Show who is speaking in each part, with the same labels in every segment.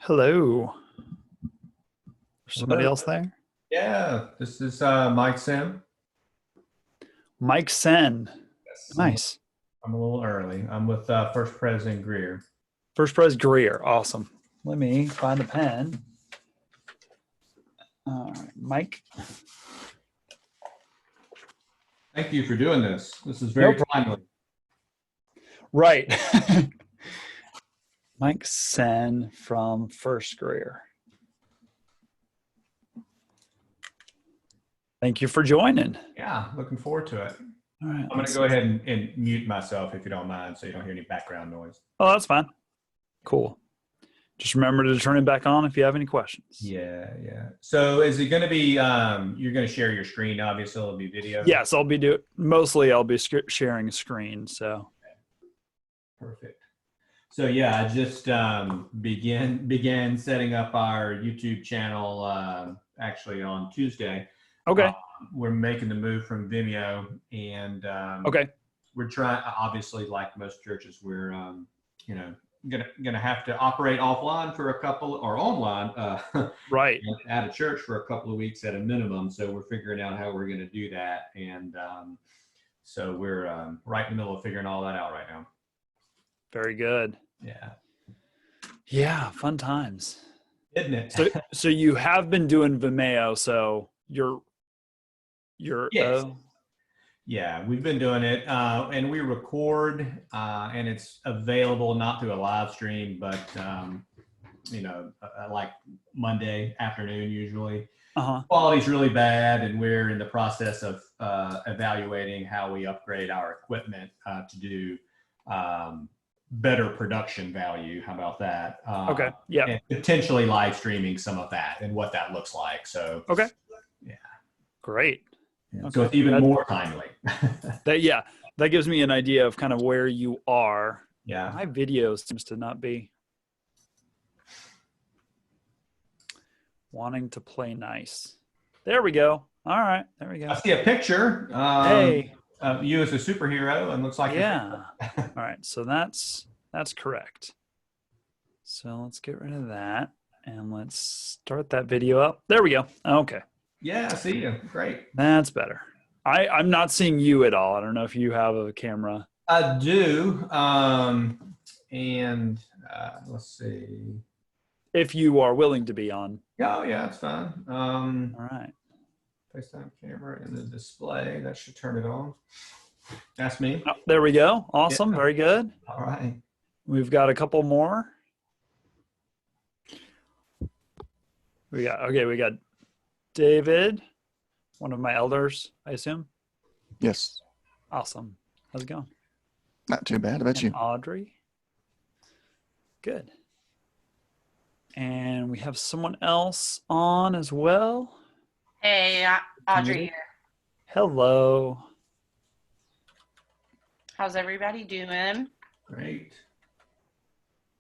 Speaker 1: Hello. There's somebody
Speaker 2: Hello.
Speaker 1: else there?
Speaker 2: Yeah, this is Mike Sim.
Speaker 1: Mike Sen.
Speaker 2: Yes,
Speaker 1: Nice.
Speaker 2: I'm a little early. I'm with First President Greer.
Speaker 1: First Pres Greer. Awesome. Let me find a pen. All right, Mike.
Speaker 2: Thank you for doing this. This is
Speaker 1: No
Speaker 2: very timely.
Speaker 1: Right. Mike Sen from First Greer. Thank you for joining.
Speaker 2: Yeah, looking forward to it.
Speaker 1: All right.
Speaker 2: I'm going to go ahead and mute myself if you don't mind so you don't hear any background noise.
Speaker 1: Oh, that's fine. Cool. Just remember to turn it back on if you have any questions.
Speaker 2: Yeah. So is it going to be, you're going to share your screen, obviously it'll be video?
Speaker 1: Yes, I'll be sharing a screen, so.
Speaker 2: Perfect. So yeah, I just began setting up our YouTube channel actually on Tuesday.
Speaker 1: Okay.
Speaker 2: We're making the move from Vimeo, and
Speaker 1: Okay.
Speaker 2: we're trying. Obviously, like most churches, we're gonna have to operate offline for a couple, or online,
Speaker 1: Right.
Speaker 2: at a church for a couple of weeks at a minimum. So we're figuring out how we're going to do that, and so we're right in the middle of figuring all that out right now.
Speaker 1: Very good.
Speaker 2: Yeah.
Speaker 1: Yeah, fun times.
Speaker 2: Isn't it?
Speaker 1: So you have been doing Vimeo, so you're
Speaker 2: Yes. Yeah, we've been doing it, and we record, and it's available not through a live stream, but like Monday afternoon usually. Quality's really bad, and we're in the process of evaluating how we upgrade our equipment to do better production value. How about that?
Speaker 1: Okay. Yeah.
Speaker 2: And potentially live streaming some of that and what that looks like. So.
Speaker 1: Okay.
Speaker 2: Yeah.
Speaker 1: Great.
Speaker 2: Okay. So it's even more timely.
Speaker 1: That gives me an idea of kind of where you are.
Speaker 2: Yeah.
Speaker 1: My video seems to not be wanting to play nice. There we go. All right. There we go.
Speaker 2: I see a picture.
Speaker 1: Hey.
Speaker 2: You as a superhero, and looks like
Speaker 1: yeah. All right. So that's correct. So let's get rid of that and let's start that video up. There we go. Okay.
Speaker 2: Yeah, I see you. Great.
Speaker 1: That's better. I'm not seeing you at all. I don't know if you have a camera.
Speaker 2: I do. And let's see.
Speaker 1: If you are willing to be on.
Speaker 2: Oh, yeah, that's fine.
Speaker 1: All right.
Speaker 2: FaceTime camera in the display. That should turn it on. That's me.
Speaker 1: Oh, there we go. Awesome.
Speaker 2: Yeah.
Speaker 1: Very good.
Speaker 2: All right.
Speaker 1: We've got a couple more. We got David, one of my elders, I assume.
Speaker 3: Yes.
Speaker 1: Awesome. How's it going?
Speaker 3: Not too bad. How about you?
Speaker 1: Audrey. Good. And we have someone else on as well.
Speaker 4: Hey, Audrey here.
Speaker 1: Hello.
Speaker 4: How's everybody doing?
Speaker 2: Great.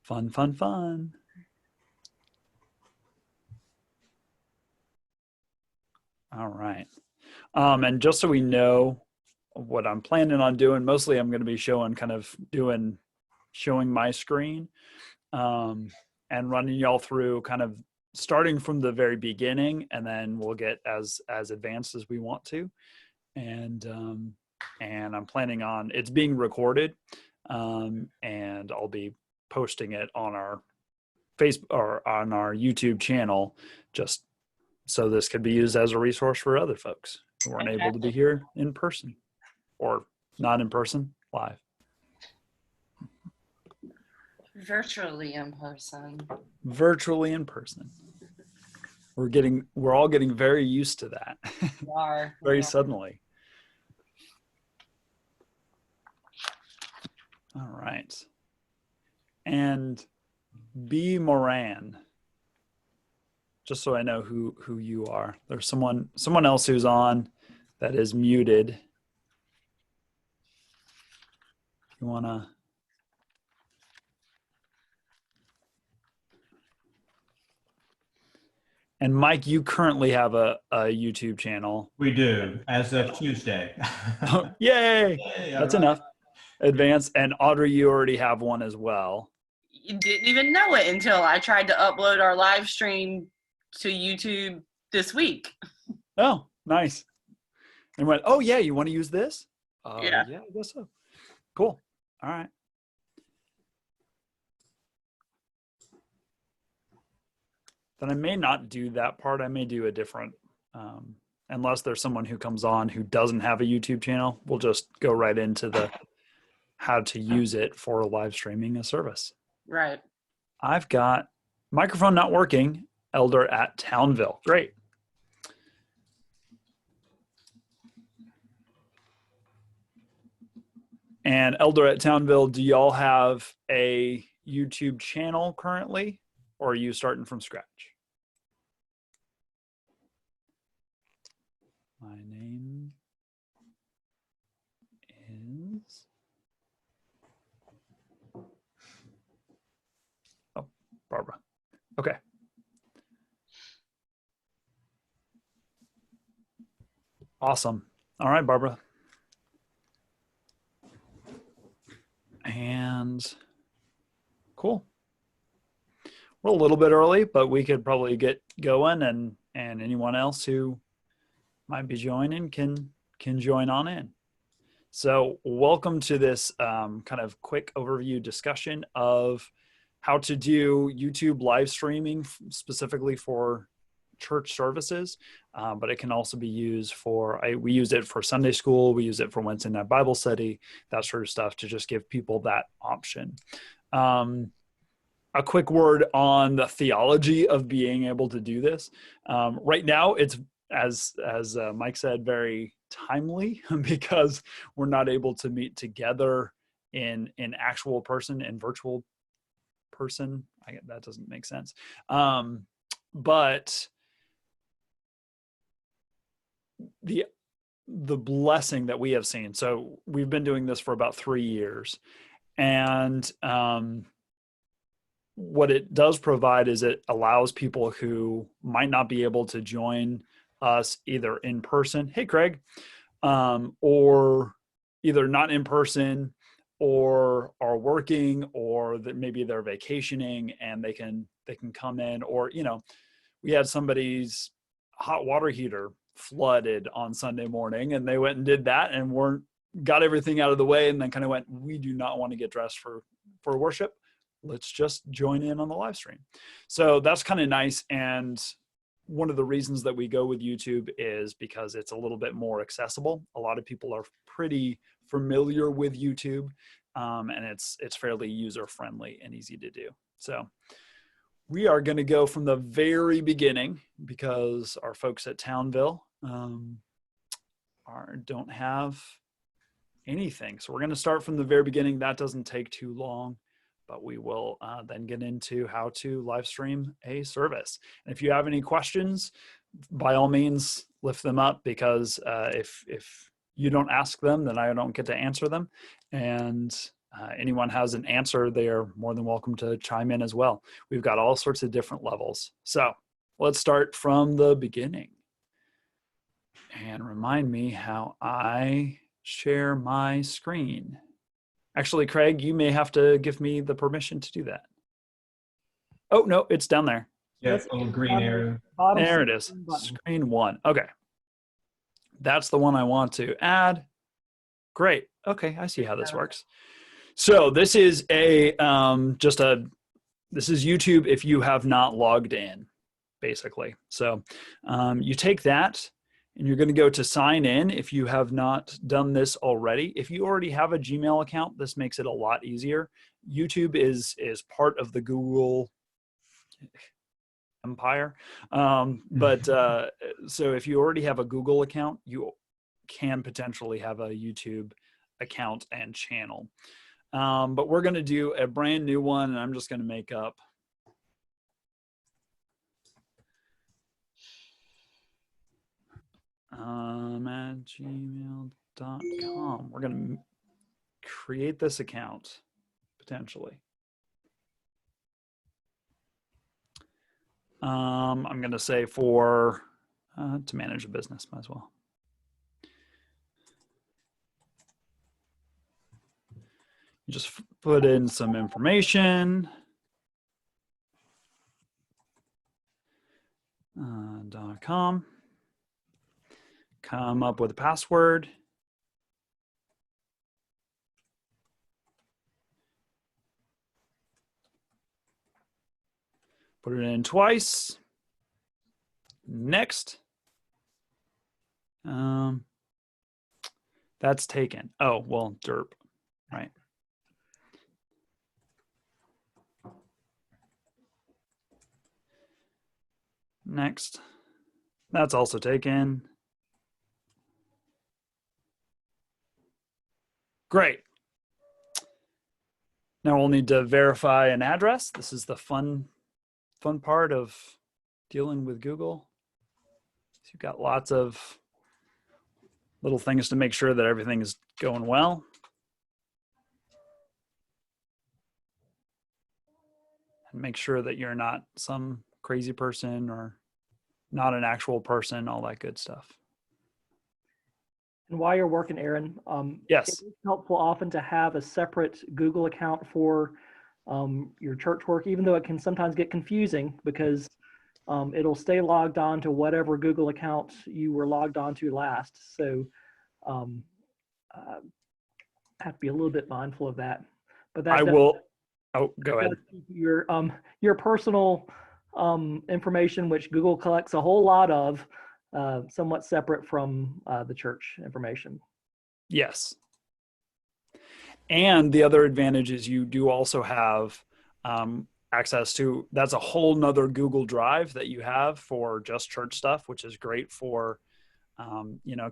Speaker 1: Fun, fun, fun. All right. And just so we know what I'm planning on doing, mostly I'm going to be showing my screen and running y'all through kind of starting from the very beginning, and then we'll get as advanced as we want to. And I'm planning on, it's being recorded, and I'll be posting it on our Facebook or on our YouTube channel, just so this could be used as a resource for other folks who weren't able to be here in person or not in person, live.
Speaker 4: Virtually in person.
Speaker 1: Virtually in person. We're all getting very used to that.
Speaker 4: We are.
Speaker 1: Very suddenly. All right. And B. Moran. Just so I know who you are. There's someone else who's on that is muted. If you wanna. And Mike, you currently have a YouTube channel.
Speaker 2: We do, as of Tuesday.
Speaker 1: Yay!
Speaker 2: Yay,
Speaker 1: That's
Speaker 2: right.
Speaker 1: enough. Advance. And Audrey, you already have one as well.
Speaker 4: didn't even know it until I tried to upload our live stream to YouTube this week.
Speaker 1: Oh, nice. And went, oh yeah, you want to use this?
Speaker 4: Yeah.
Speaker 1: Yeah, I guess so. Cool. All right. Then I may not do that part. I may do a different, unless there's someone who comes on who doesn't have a YouTube channel, we'll just go right into the how to use it for live streaming a service.
Speaker 4: Right.
Speaker 1: I've got microphone not working, Elder at Townville. Great. And Elder at Townville, do y'all have a YouTube channel currently, or are you starting from scratch? My name is... Oh, Barbara. Okay. Awesome. All right, Barbara. And cool. We're a little bit early, but we could probably get going, and anyone else who might be joining can join on in. So welcome to this kind of quick overview discussion of how to do YouTube live streaming specifically for church services, but it can also be used for, we use it for Sunday school, we use it for Wednesday night Bible study, that sort of stuff, to just give people that option. A quick word on the theology of being able to do this. Right now, it's, as Mike said, very timely because we're not able to meet together in actual person, in virtual person. That doesn't make sense. But the blessing that we have seen. So we've been doing this for about 3 years, and what it does provide is it allows people who might not be able to join us either in person, hey Craig, or either not in person, or are working, or that maybe they're vacationing and they can come in. Or, you know, we had somebody's hot water heater flooded on Sunday morning, and they went and did that and got everything out of the way, and then kind of went, we do not want to get dressed for worship. Let's just join in on the live stream. So that's kind of nice. And one of the reasons that we go with YouTube is because it's a little bit more accessible. A lot of people are pretty familiar with YouTube, and it's fairly user-friendly and easy to do. So we are going to go from the very beginning because our folks at Townville don't have anything. So we're going to start from the very beginning. That doesn't take too long, but we will then get into how to live stream a service. And if you have any questions, by all means, lift them up, because if you don't ask them, then I don't get to answer them. And anyone has an answer, they are more than welcome to chime in as well. We've got all sorts of different levels. So let's start from the beginning. And remind me how I share my screen. Actually, Craig, you may have to give me the permission to do that. Oh, no, it's down there.
Speaker 2: Yeah, little green arrow.
Speaker 1: There it is. Screen 1. Okay. That's the one I want to add. Great. Okay, I see how this works. So this is this is YouTube if you have not logged in, basically. So you take that, and you're going to go to sign in if you have not done this already. If you already have a Gmail account, this makes it a lot easier. YouTube is part of the Google empire. So if you already have a Google account, you can potentially have a YouTube account and channel. But we're going to do a brand new one, and I'm just going to make up at gmail.com. We're going to create this account potentially. I'm going to say for to manage a business, might as well. You just put in some information. livestreaming.com. Come up with a password. Put it in twice. Next. That's taken. Oh, well, derp, right? Next. That's also taken. Great. Now we'll need to verify an address. This is the fun part of dealing with Google. So you've got lots of little things to make sure that everything is going well. And make sure that you're not some crazy person or not an actual person, all that good stuff.
Speaker 5: And while you're working, Aaron,
Speaker 1: yes,
Speaker 5: it's helpful often to have a separate Google account for your church work, even though it can sometimes get confusing because it'll stay logged on to whatever Google account you were logged on to last. So have to be a little bit mindful of that. But that
Speaker 1: I will. Oh, go ahead.
Speaker 5: Your personal information, which Google collects a whole lot of, somewhat separate from the church information.
Speaker 1: Yes. And the other advantage is you do also have access to, that's a whole nother Google Drive that you have for just church stuff, which is great for,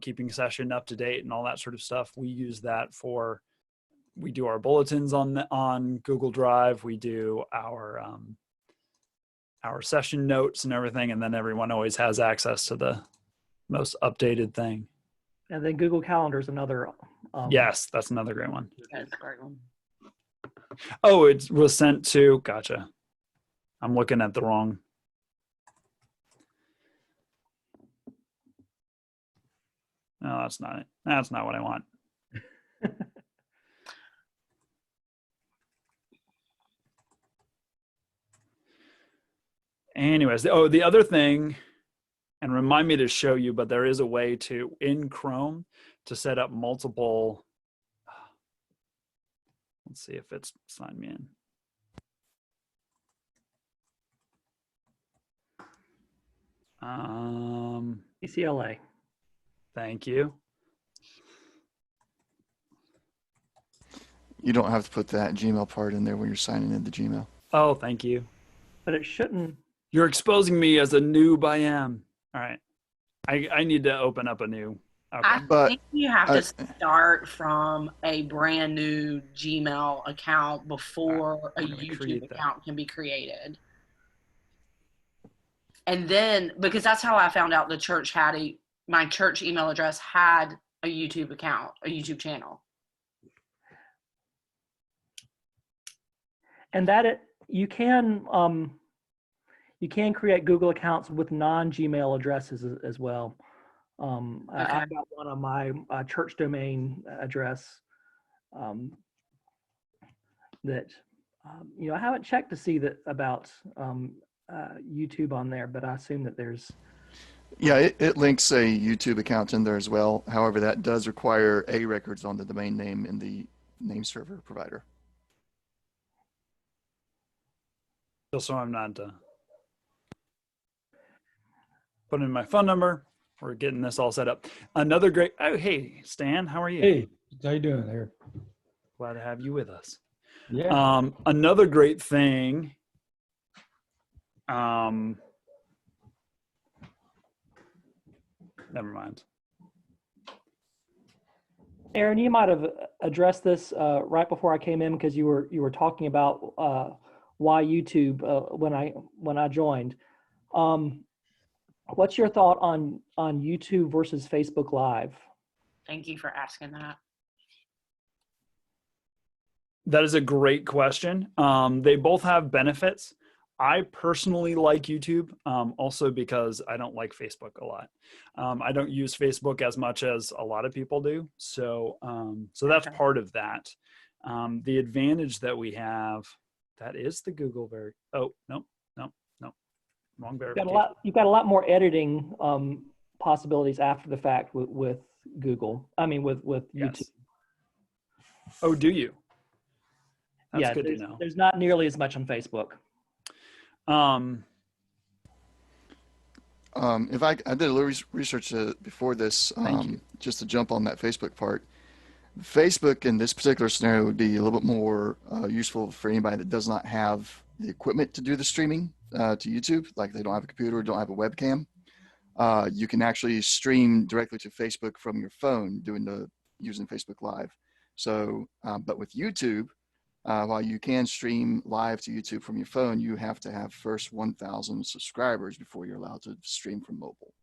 Speaker 1: keeping session up to date and all that sort of stuff. We use that for, we do our bulletins on Google Drive. We do our session notes and everything. And then everyone always has access to the most updated thing.
Speaker 5: And then Google Calendar is another.
Speaker 1: Yes, that's another great one.
Speaker 4: That's a great one.
Speaker 1: Oh, it was sent to, gotcha. I'm looking at the wrong. No, that's not it. That's not what I want. Anyways, the other thing, and remind me to show you, but there is a way to, in Chrome, to set up multiple, let's see if it's signed me in.
Speaker 5: ECLA.
Speaker 1: Thank you.
Speaker 3: You don't have to put that Gmail part in there when you're signing in the Gmail.
Speaker 1: Oh, thank you.
Speaker 5: But it shouldn't.
Speaker 1: You're exposing me as a noob I am. All right. I need to open up a new. Okay.
Speaker 4: I think you have to start from a brand new Gmail account before a YouTube account can be created. And then, because that's how I found out the church had my church email address had a YouTube account, a YouTube channel.
Speaker 5: And that you can create Google accounts with non-Gmail addresses as well. Okay. I've got one on my church domain address that I haven't checked to see that about YouTube on there, but I assume that there's.
Speaker 3: Yeah, it links a YouTube account in there as well. However, that does require A records on the domain name in the name server provider.
Speaker 1: Just so I'm not putting in my phone number. We're getting this all set up. Another great, oh, hey, Stan, how are you?
Speaker 6: Hey, how you doing there?
Speaker 1: Glad to have you with us.
Speaker 6: Yeah.
Speaker 1: Another great thing, never mind.
Speaker 5: Aaron, you might have addressed this right before I came in because you were talking about why YouTube when I joined. What's your thought on YouTube versus Facebook Live?
Speaker 4: Thank you for asking that.
Speaker 1: That is a great question. They both have benefits. I personally like YouTube, also because I don't like Facebook a lot. I don't use Facebook as much as a lot of people do. So that's part of that. The advantage that we have, that is the Google oh, no. wrong verification.
Speaker 5: You've got a lot more editing possibilities after the fact with Google. I mean, with YouTube.
Speaker 1: Yes. Oh, do you? That's
Speaker 5: Yeah,
Speaker 1: good to know.
Speaker 5: There's not nearly as much on Facebook.
Speaker 3: If I did a little research before this, just to jump on that Facebook part. Facebook in this particular scenario would be a little bit more useful for anybody that does not have the equipment to do the streaming to YouTube, like they don't have a computer or don't have a webcam. You can actually stream directly to Facebook from your phone using Facebook Live. So, but with YouTube, while you can stream live to YouTube from your phone, you have to have first 1,000 subscribers before you're allowed to stream from mobile.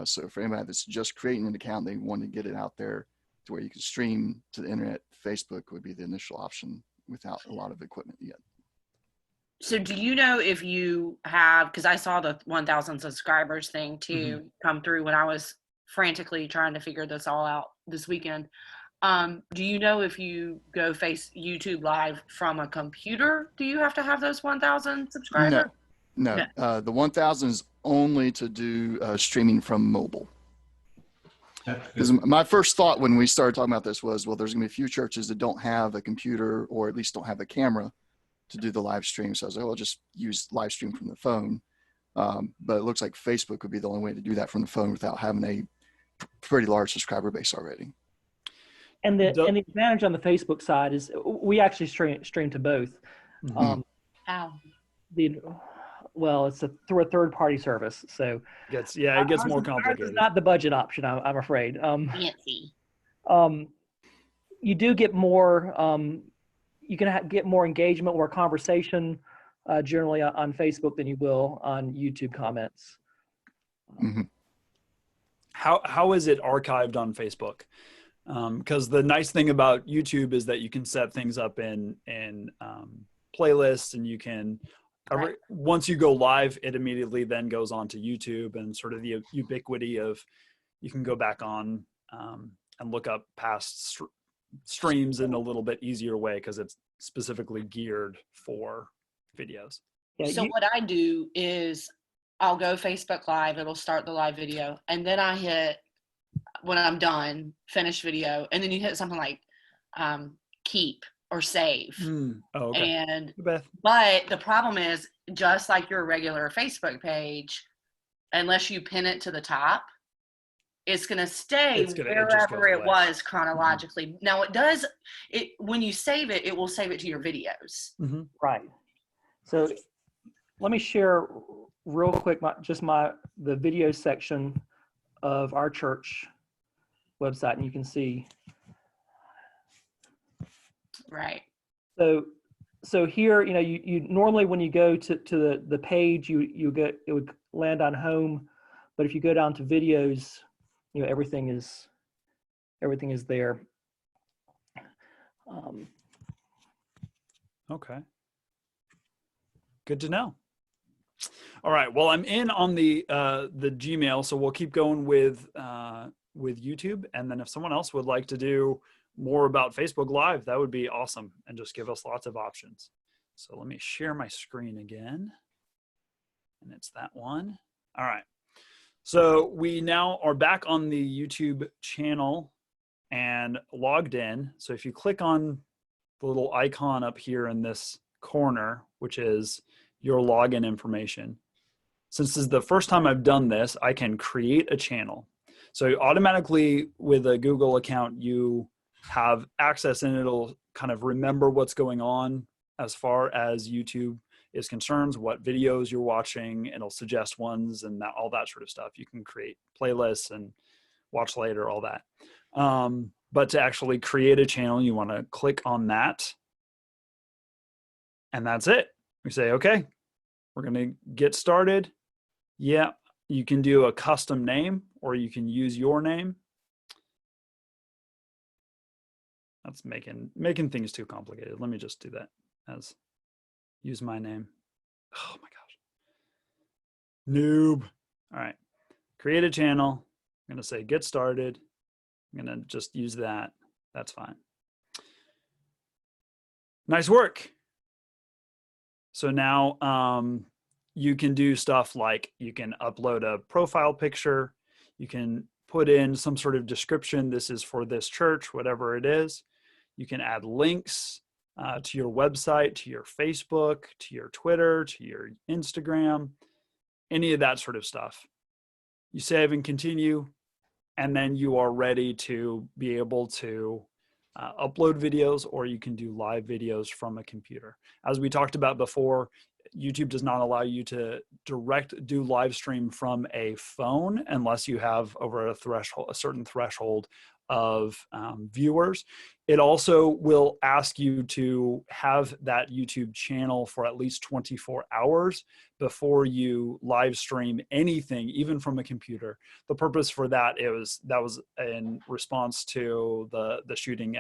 Speaker 3: So for anybody that's just creating an account, they want to get it out there to where you can stream to the internet. Facebook would be the initial option without a lot of equipment yet.
Speaker 4: So do you know if you have, because I saw the 1,000 subscribers thing too come through when I was frantically trying to figure this all out this weekend. Do you know if you go YouTube Live from a computer, do you have to have those 1,000 subscribers?
Speaker 3: No. The 1,000 is only to do streaming from mobile. Because my first thought when we started talking about this was, well, there's going to be a few churches that don't have a computer or at least don't have a camera to do the live stream. So I was like, well, I'll just use live stream from the phone. But it looks like Facebook would be the only way to do that from the phone without having a pretty large subscriber base already.
Speaker 5: And the advantage on the Facebook side is we actually stream to both. Well, it's through a third-party service, so
Speaker 1: it gets more complicated.
Speaker 5: It's not the budget option, I'm afraid.
Speaker 4: Fancy.
Speaker 5: You do get more. You can get more engagement, more conversation, generally on Facebook than you will on YouTube comments.
Speaker 1: How is it archived on Facebook? Because the nice thing about YouTube is that you can set things up in playlists, and you can. Once you go live, it immediately then goes on to YouTube, and sort of the ubiquity of you can go back on and look up past streams in a little bit easier way because it's specifically geared for videos.
Speaker 4: So what I do is I'll go Facebook Live, it'll start the live video, and then I hit, when I'm done, finish video, and then you hit something like keep or save.
Speaker 1: Okay.
Speaker 4: But the problem is, just like your regular Facebook page, unless you pin it to the top, it's going to stay wherever it was chronologically. Now when you save it, it will save it to your videos.
Speaker 5: Right. So let me share real quick the video section of our church website, and you can see.
Speaker 4: Right.
Speaker 5: So here, you normally when you go to the page, it would land on home, but if you go down to videos, everything is there.
Speaker 1: Okay. Good to know. All right. Well, I'm in on the Gmail, so we'll keep going with YouTube, and then if someone else would like to do more about Facebook Live, that would be awesome, and just give us lots of options. So let me share my screen again, and it's that one. All right. So we now are back on the YouTube channel and logged in. So if you click on the little icon up here in this corner, which is your login information, since this is the first time I've done this, I can create a channel. So automatically with a Google account, you have access, and it'll kind of remember what's going on as far as YouTube is concerned, what videos you're watching. It'll suggest ones and all that sort of stuff. You can create playlists and watch later, all that. But to actually create a channel, you want to click on that, and that's it. We say, okay, we're going to get started. Yeah, you can do a custom name, or you can use your name. That's making things too complicated. Let me just do that as use my name. Oh my gosh. Noob. All right. Create a channel. I'm going to say get started. I'm going to just use that. That's fine. Nice work. So now you can do stuff like you can upload a profile picture. You can put in some sort of description. This is for this church, whatever it is. You can add links to your website, to your Facebook, to your Twitter, to your Instagram, any of that sort of stuff. You save and continue, and then you are ready to be able to upload videos, or you can do live videos from a computer. As we talked about before, YouTube does not allow you to do live stream from a phone unless you have over a certain threshold of viewers. It also will ask you to have that YouTube channel for at least 24 hours before you live stream anything, even from a computer. The purpose for that was in response to the shooting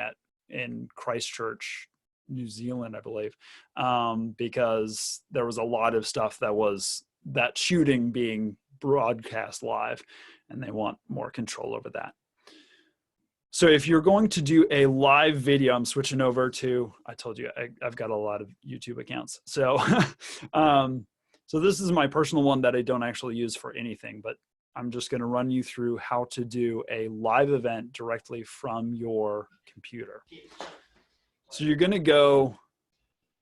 Speaker 1: in Christchurch, New Zealand, I believe, because there was a lot of stuff that shooting being broadcast live, and they want more control over that. So if you're going to do a live video, I'm switching over to, I told you I've got a lot of YouTube accounts. So, so this is my personal one that I don't actually use for anything, but I'm just going to run you through how to do a live event directly from your computer. So you're going to go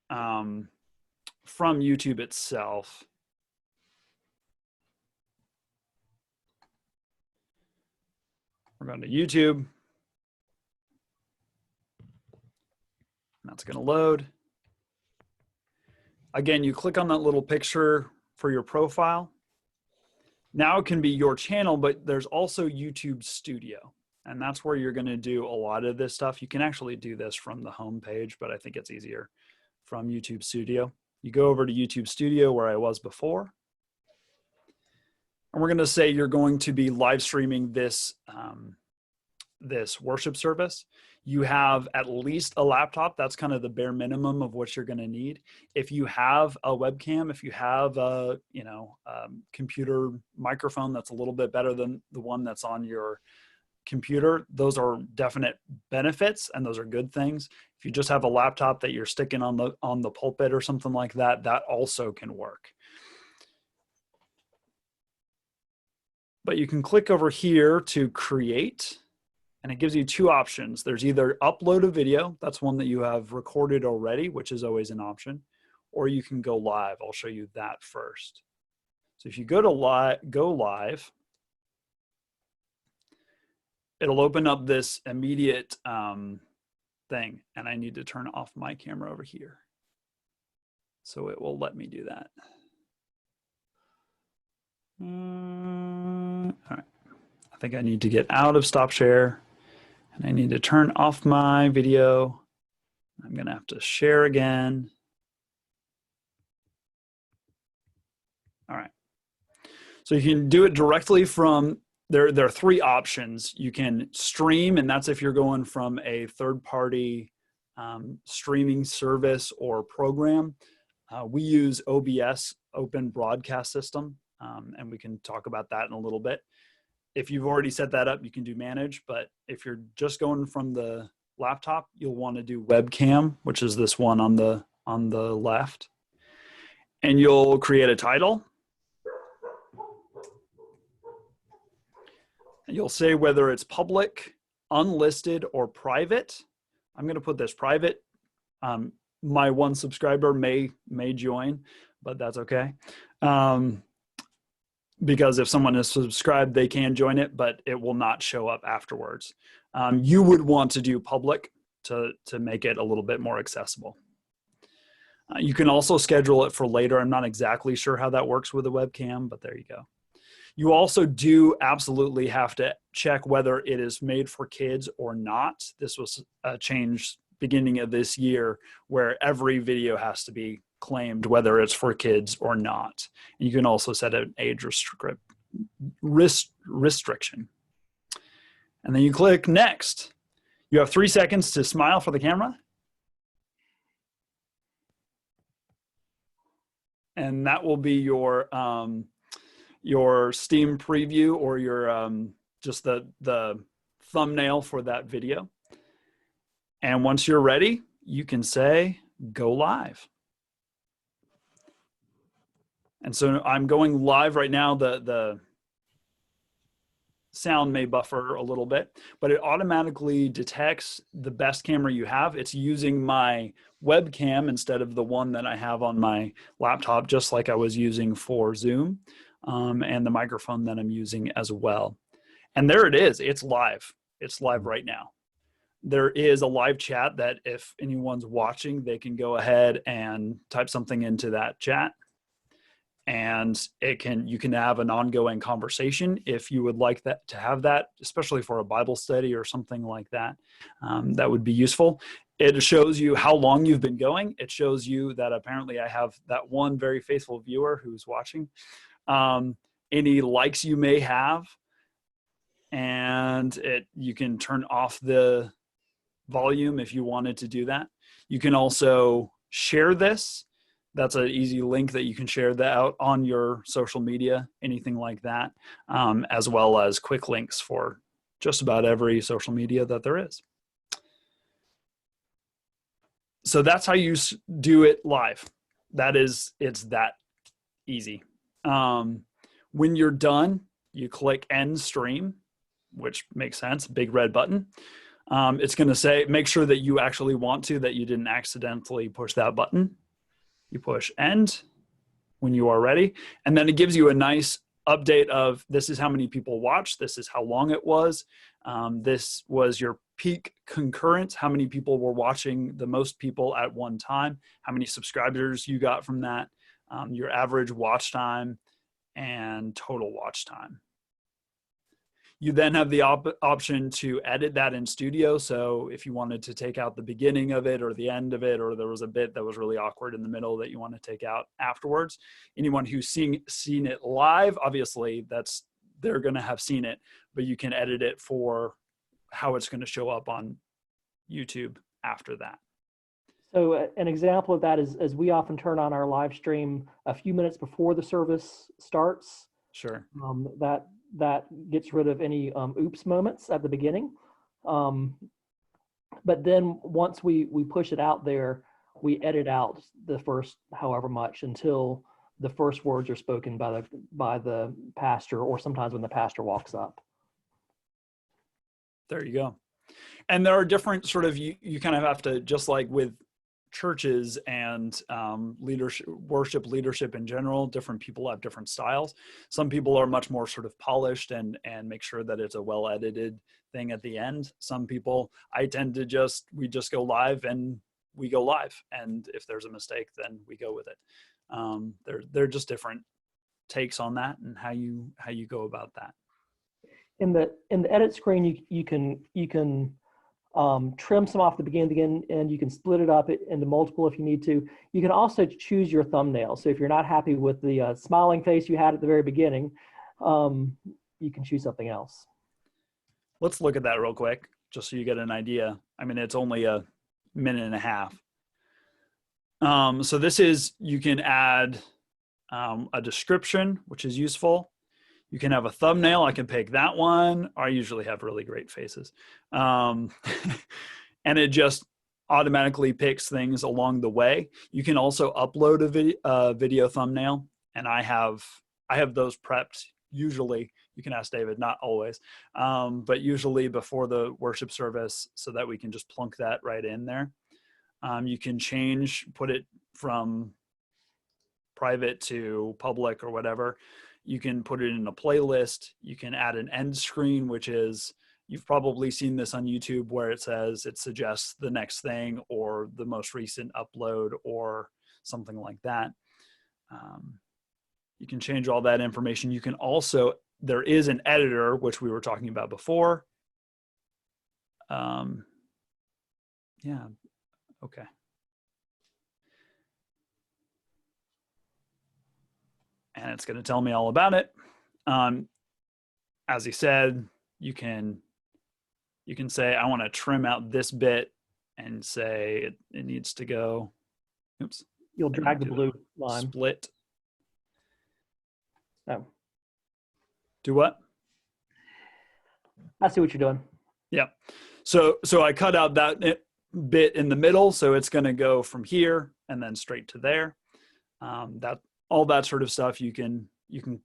Speaker 1: from YouTube itself. We're going to YouTube. That's going to load. Again, you click on that little picture for your profile. Now it can be your channel, but there's also YouTube Studio. And that's where you're going to do a lot of this stuff. You can actually do this from the home page, but I think it's easier from YouTube Studio. You go over to YouTube Studio where I was before. And we're going to say you're going to be live streaming this, this worship service. You have at least a laptop. That's kind of the bare minimum of what you're going to need. If you have a webcam, if you have a computer microphone that's a little bit better than the one that's on your computer, those are definite benefits, and those are good things. If you just have a laptop that you're sticking on the pulpit or something like that, that also can work. But you can click over here to create. And it gives you two options. There's either upload a video, that's one that you have recorded already, which is always an option, or you can go live. I'll show you that first. So if you go to go live, it'll open up this immediate thing, and I need to turn off my camera over here. So it will let me do that. All right, I think I need to get out of stop share. And I need to turn off my video. I'm going to have to share again. All right. So you can do it directly from, there are three options. You can stream, and that's if you're going from a third-party streaming service or program. We use OBS, Open Broadcast System, and we can talk about that in a little bit. If you've already set that up, you can do manage, but if you're just going from the laptop, you'll want to do webcam, which is this one on the left. And you'll create a title. And you'll say whether it's public, unlisted, or private. I'm going to put this private. My one subscriber may join, but that's okay. Because if someone is subscribed, they can join it, but it will not show up afterwards. You would want to do public to make it a little bit more accessible. You can also schedule it for later. I'm not exactly sure how that works with a webcam, but there you go. You also do absolutely have to check whether it is made for kids or not. This was a change beginning of this year where every video has to be claimed whether it's for kids or not. And you can also set an age restriction. And then you click next. You have 3 seconds to smile for the camera. And that will be your Steam preview, or your just the thumbnail for that video. And once you're ready, you can say go live. And so I'm going live right now. The sound may buffer a little bit, but it automatically detects the best camera you have. It's using my webcam instead of the one that I have on my laptop, just like I was using for Zoom, and the microphone that I'm using as well. And there it is. It's live. It's live right now. There is a live chat that if anyone's watching, they can go ahead and type something into that chat. And you can have an ongoing conversation if you would like that to have that, especially for a Bible study or something like that. That would be useful. It shows you how long you've been going. It shows you that apparently I have that one very faithful viewer who's watching. Any likes you may have, and you can turn off the volume if you wanted to do that. You can also share this. That's an easy link that you can share that out on your social media, anything like that, as well as quick links for just about every social media that there is. So that's how you do it live. It's that easy. When you're done, you click end stream, which makes sense, big red button. It's going to say, make sure that you actually want to, that you didn't accidentally push that button. You push end when you are ready. And then it gives you a nice update of this is how many people watched. This is how long it was. This was your peak concurrence, how many people were watching, the most people at one time, how many subscribers you got from that, your average watch time, and total watch time. You then have the option to edit that in Studio. So if you wanted to take out the beginning of it or the end of it, or there was a bit that was really awkward in the middle that you want to take out afterwards, anyone who's seen it live, obviously they're going to have seen it, but you can edit it for how it's going to show up on YouTube after that.
Speaker 5: So an example of that is, as we often turn on our live stream a few minutes before the service starts.
Speaker 1: Sure.
Speaker 5: That gets rid of any oops moments at the beginning. But then once we push it out there, we edit out the first however much until the first words are spoken by the pastor, or sometimes when the pastor walks up.
Speaker 1: There you go. And there are different sort of, you kind of have to, just like with churches and worship leadership in general, different people have different styles. Some people are much more sort of polished and make sure that it's a well edited thing at the end. Some people, I tend to we just go live and we go live. And if there's a mistake, then we go with it. They're just different takes on that and how you go about that.
Speaker 5: In the edit screen, you can trim some off the beginning, and you can split it up into multiple if you need to. You can also choose your thumbnail. So if you're not happy with the smiling face you had at the very beginning, you can choose something else.
Speaker 1: Let's look at that real quick, just so you get an idea. I mean, it's only a minute and a half. So this is, you can add a description, which is useful. You can have a thumbnail. I can pick that one. I usually have really great faces. And it just automatically picks things along the way. You can also upload a video thumbnail. And I have those prepped usually. You can ask David, not always, but usually before the worship service, so that we can just plunk that right in there. You can put it from private to public or whatever. You can put it in a playlist. You can add an end screen, which is, you've probably seen this on YouTube, where it suggests the next thing or the most recent upload or something like that. You can change all that information. You can also, there is an editor, which we were talking about before. Yeah, okay. And it's going to tell me all about it. As he said, you can say, I want to trim out this bit, and say it needs to go. Oops.
Speaker 5: You'll drag the blue line.
Speaker 1: Split.
Speaker 5: Oh.
Speaker 1: Do what?
Speaker 5: I see what you're doing.
Speaker 1: Yeah. So I cut out that bit in the middle, so it's going to go from here and then straight to there. all that sort of stuff you can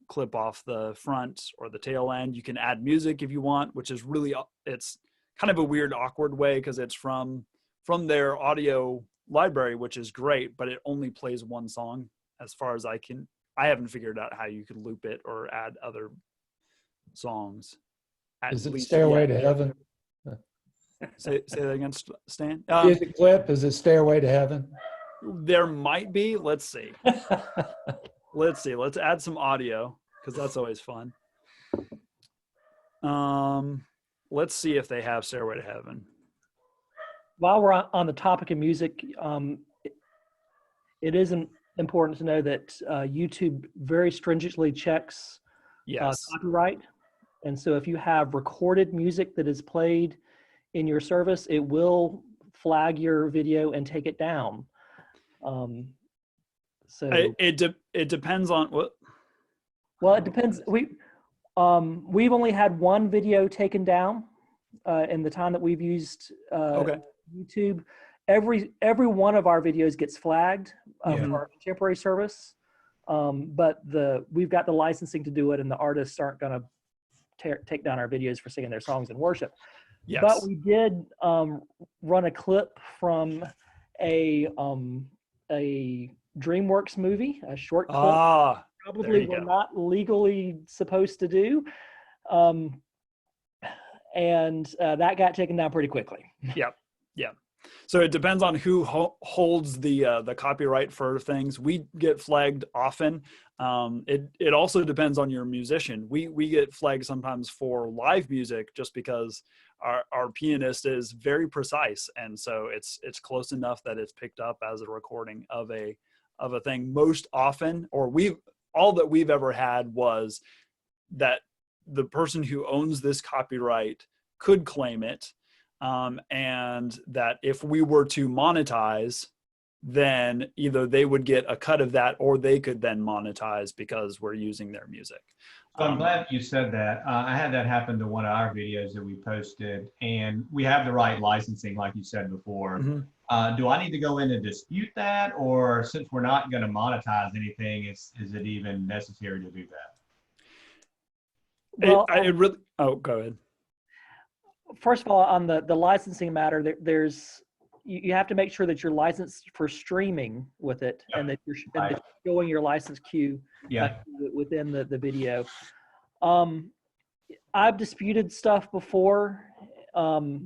Speaker 1: clip off the front or the tail end. You can add music if you want, which is really, it's kind of a weird, awkward way because it's from their audio library, which is great, but it only plays one song as far as I haven't figured out how you could loop it or add other songs.
Speaker 6: Is it Stairway to Heaven?
Speaker 1: Say that again, Stan.
Speaker 6: Music clip, is it Stairway to Heaven?
Speaker 1: There might be. Let's see. Let's add some audio because that's always fun. Let's see if they have Stairway to Heaven.
Speaker 5: While we're on the topic of music, it is important to know that YouTube very stringently checks copyright. And so if you have recorded music that is played in your service, it will flag your video and take it down. So
Speaker 1: it depends on what.
Speaker 5: Well, it depends. We've only had one video taken down in the time that we've used YouTube. Every one of our videos gets flagged for our contemporary service, but we've got the licensing to do it, and the artists aren't going to take down our videos for singing their songs in worship.
Speaker 1: Yes.
Speaker 5: But we did run a clip from a DreamWorks movie, a short clip. Probably we're not legally supposed to do, and that got taken down pretty quickly.
Speaker 1: Yep. So it depends on who holds the copyright for things. We get flagged often. It also depends on your musician. We get flagged sometimes for live music just because our pianist is very precise, and so it's close enough that it's picked up as a recording of a thing. Most often, or all that we've ever had was that the person who owns this copyright could claim it. And that if we were to monetize, then either they would get a cut of that or they could then monetize because we're using their music.
Speaker 2: So I'm glad you said that. I had that happen to one of our videos that we posted, and we have the right licensing, like you said before. Mm-hmm. Do I need to go in and dispute that? Or since we're not going to monetize anything, is it even necessary to do that?
Speaker 1: Well, go ahead.
Speaker 5: First of all, on the licensing matter, you have to make sure that you're licensed for streaming with it, and that you're showing your license cue within the video. I've disputed stuff before. I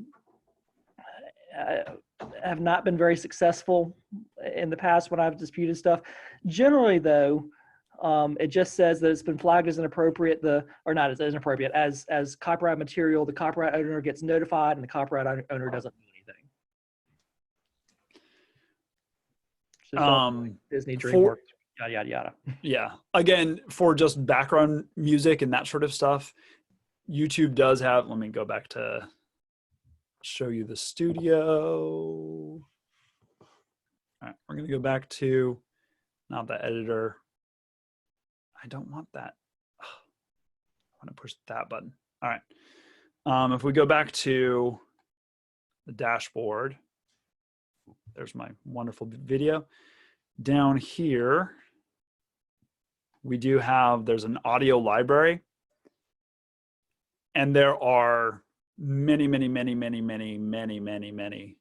Speaker 5: have not been very successful in the past when I've disputed stuff. Generally, though, it just says that it's been flagged as inappropriate, or not as inappropriate, as copyright material. The copyright owner gets notified, and the copyright owner doesn't do anything. Disney, DreamWorks, yada yada yada.
Speaker 1: Yeah. Again, for just background music and that sort of stuff, YouTube does have. Let me go back to show you the studio. All right, we're gonna go back to not the editor. I don't want that. I want to push that button. All right. If we go back to the dashboard, there's my wonderful video. Down here, we do have, there's an audio library. And there are many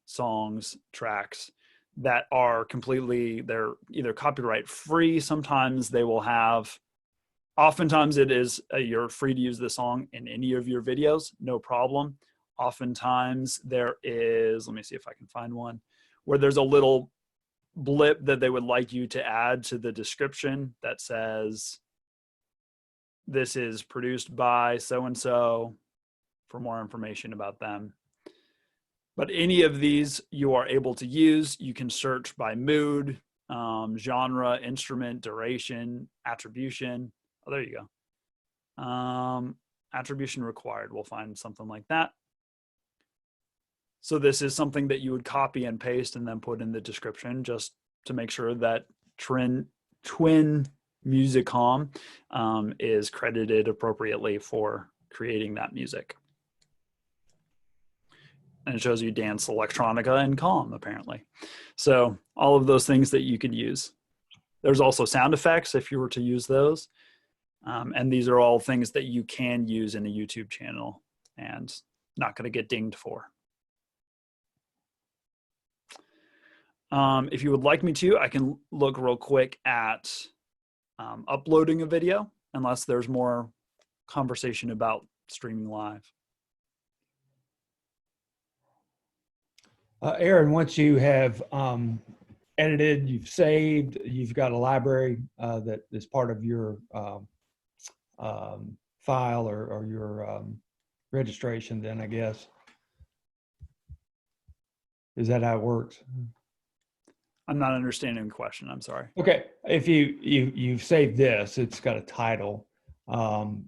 Speaker 1: songs, tracks that are they're either copyright free. Sometimes they will have, oftentimes it is you're free to use the song in any of your videos, no problem. Oftentimes there is, let me see if I can find one, where there's a little blip that they would like you to add to the description that says, this is produced by so-and-so for more information about them. But any of these you are able to use. You can search by mood, genre, instrument, duration, attribution. Oh, there you go. Attribution required. We'll find something like that. So this is something that you would copy and paste and then put in the description just to make sure that Twin Musicom is credited appropriately for creating that music. And it shows you dance, electronica, and calm, apparently. So all of those things that you could use. There's also sound effects if you were to use those. And these are all things that you can use in a YouTube channel and not going to get dinged for. If you would like me to, I can look real quick at uploading a video, unless there's more conversation about streaming live.
Speaker 6: Aaron, once you have edited, you've saved, you've got a library that is part of your file or your registration, then I guess. Is that how it works?
Speaker 1: I'm not understanding the question. I'm sorry.
Speaker 6: Okay, if you've saved this, it's got a title,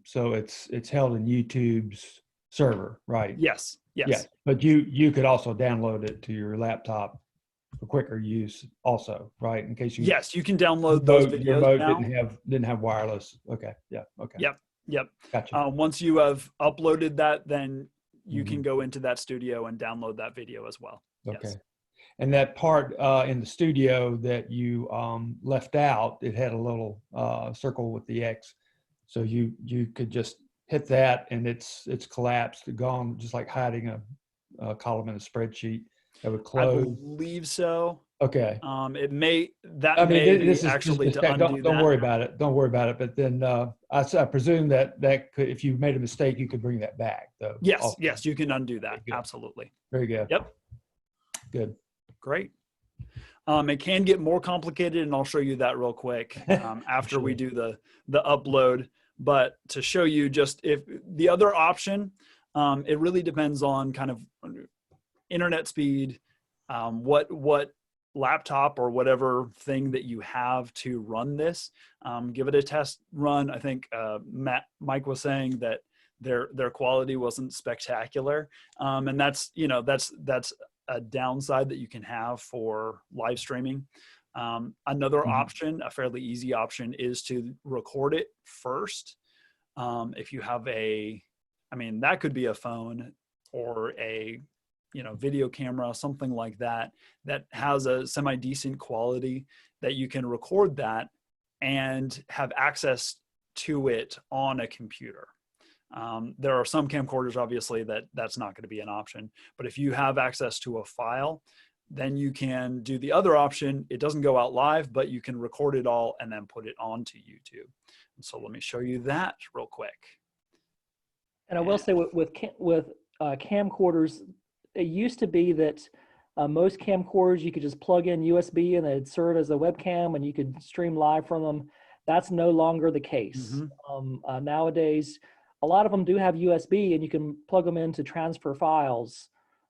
Speaker 6: so it's held in YouTube's server, right?
Speaker 1: Yes. Yes.
Speaker 6: Yeah, but you could also download it to your laptop for quicker use, also, right? In case you
Speaker 1: yes, you can download those videos.
Speaker 6: Your mode
Speaker 1: now.
Speaker 6: didn't have wireless. Okay, yeah, okay.
Speaker 1: Yep.
Speaker 6: Gotcha.
Speaker 1: Once you have uploaded that, then you can go into that studio and download that video as well.
Speaker 6: Okay.
Speaker 1: Yes.
Speaker 6: And that part in the studio that you left out, it had a little circle with the X. So you could just hit that and it's collapsed, gone, just like hiding a column in a spreadsheet that would close.
Speaker 1: I believe so.
Speaker 6: Okay.
Speaker 1: It may, that
Speaker 6: I mean,
Speaker 1: may
Speaker 6: this
Speaker 1: be
Speaker 6: is
Speaker 1: actually
Speaker 6: just,
Speaker 1: to undo
Speaker 6: don't
Speaker 1: that.
Speaker 6: worry about it. Don't worry about it. But then I presume that could, if you made a mistake, you could bring that back, though.
Speaker 1: Yes,
Speaker 6: also.
Speaker 1: yes, you can undo that. Absolutely.
Speaker 6: Very good.
Speaker 1: Yep.
Speaker 6: Good.
Speaker 1: Great. It can get more complicated, and I'll show you that real quick after we do the upload. But to show you just if the other option, it really depends on kind of internet speed, what laptop or whatever thing that you have to run this. Give it a test run. I think Mike was saying that their quality wasn't spectacular, and that's a downside that you can have for live streaming. Another option, a fairly easy option, is to record it first. If you have that could be a phone or a video camera, something like that has a semi-decent quality, that you can record that and have access to it on a computer. There are some camcorders, obviously, that's not going to be an option. But if you have access to a file, then you can do the other option. It doesn't go out live, but you can record it all and then put it onto YouTube. And so let me show you that real quick.
Speaker 5: And I will say with camcorders, it used to be that most camcorders you could just plug in USB and they'd serve as a webcam and you could stream live from them. That's no longer the case. Nowadays, a lot of them do have USB and you can plug them in to transfer files,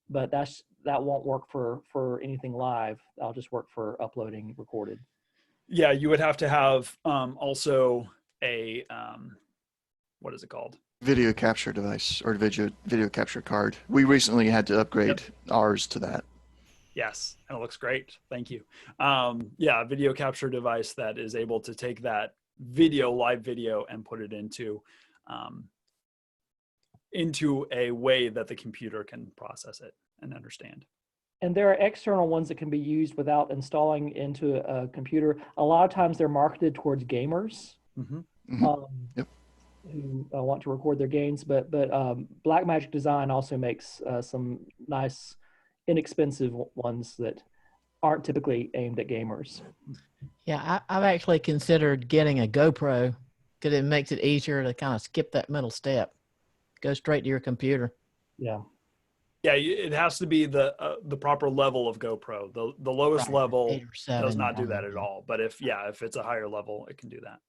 Speaker 5: but that won't work for anything live. That'll just work for uploading recorded.
Speaker 1: Yeah, you would have to have also a what is it called?
Speaker 3: Video capture device or video capture card. We recently had to upgrade ours to that.
Speaker 1: Yes, and it looks great. Thank you. Yeah, a video capture device that is able to take that live video and put it into a way that the computer can process it and understand.
Speaker 5: And there are external ones that can be used without installing into a computer. A lot of times they're marketed towards gamers who want to record their games. But Blackmagic Design also makes some nice, inexpensive ones that aren't typically aimed at gamers.
Speaker 7: Yeah, I've actually considered getting a Gopro because it makes it easier to kind of skip that middle step. Go straight to your computer.
Speaker 5: Yeah.
Speaker 1: Yeah, it has to be the proper level of GoPro. The lowest level
Speaker 7: 8 or 7,
Speaker 1: does not do that at all. But if it's a higher level, it can do that.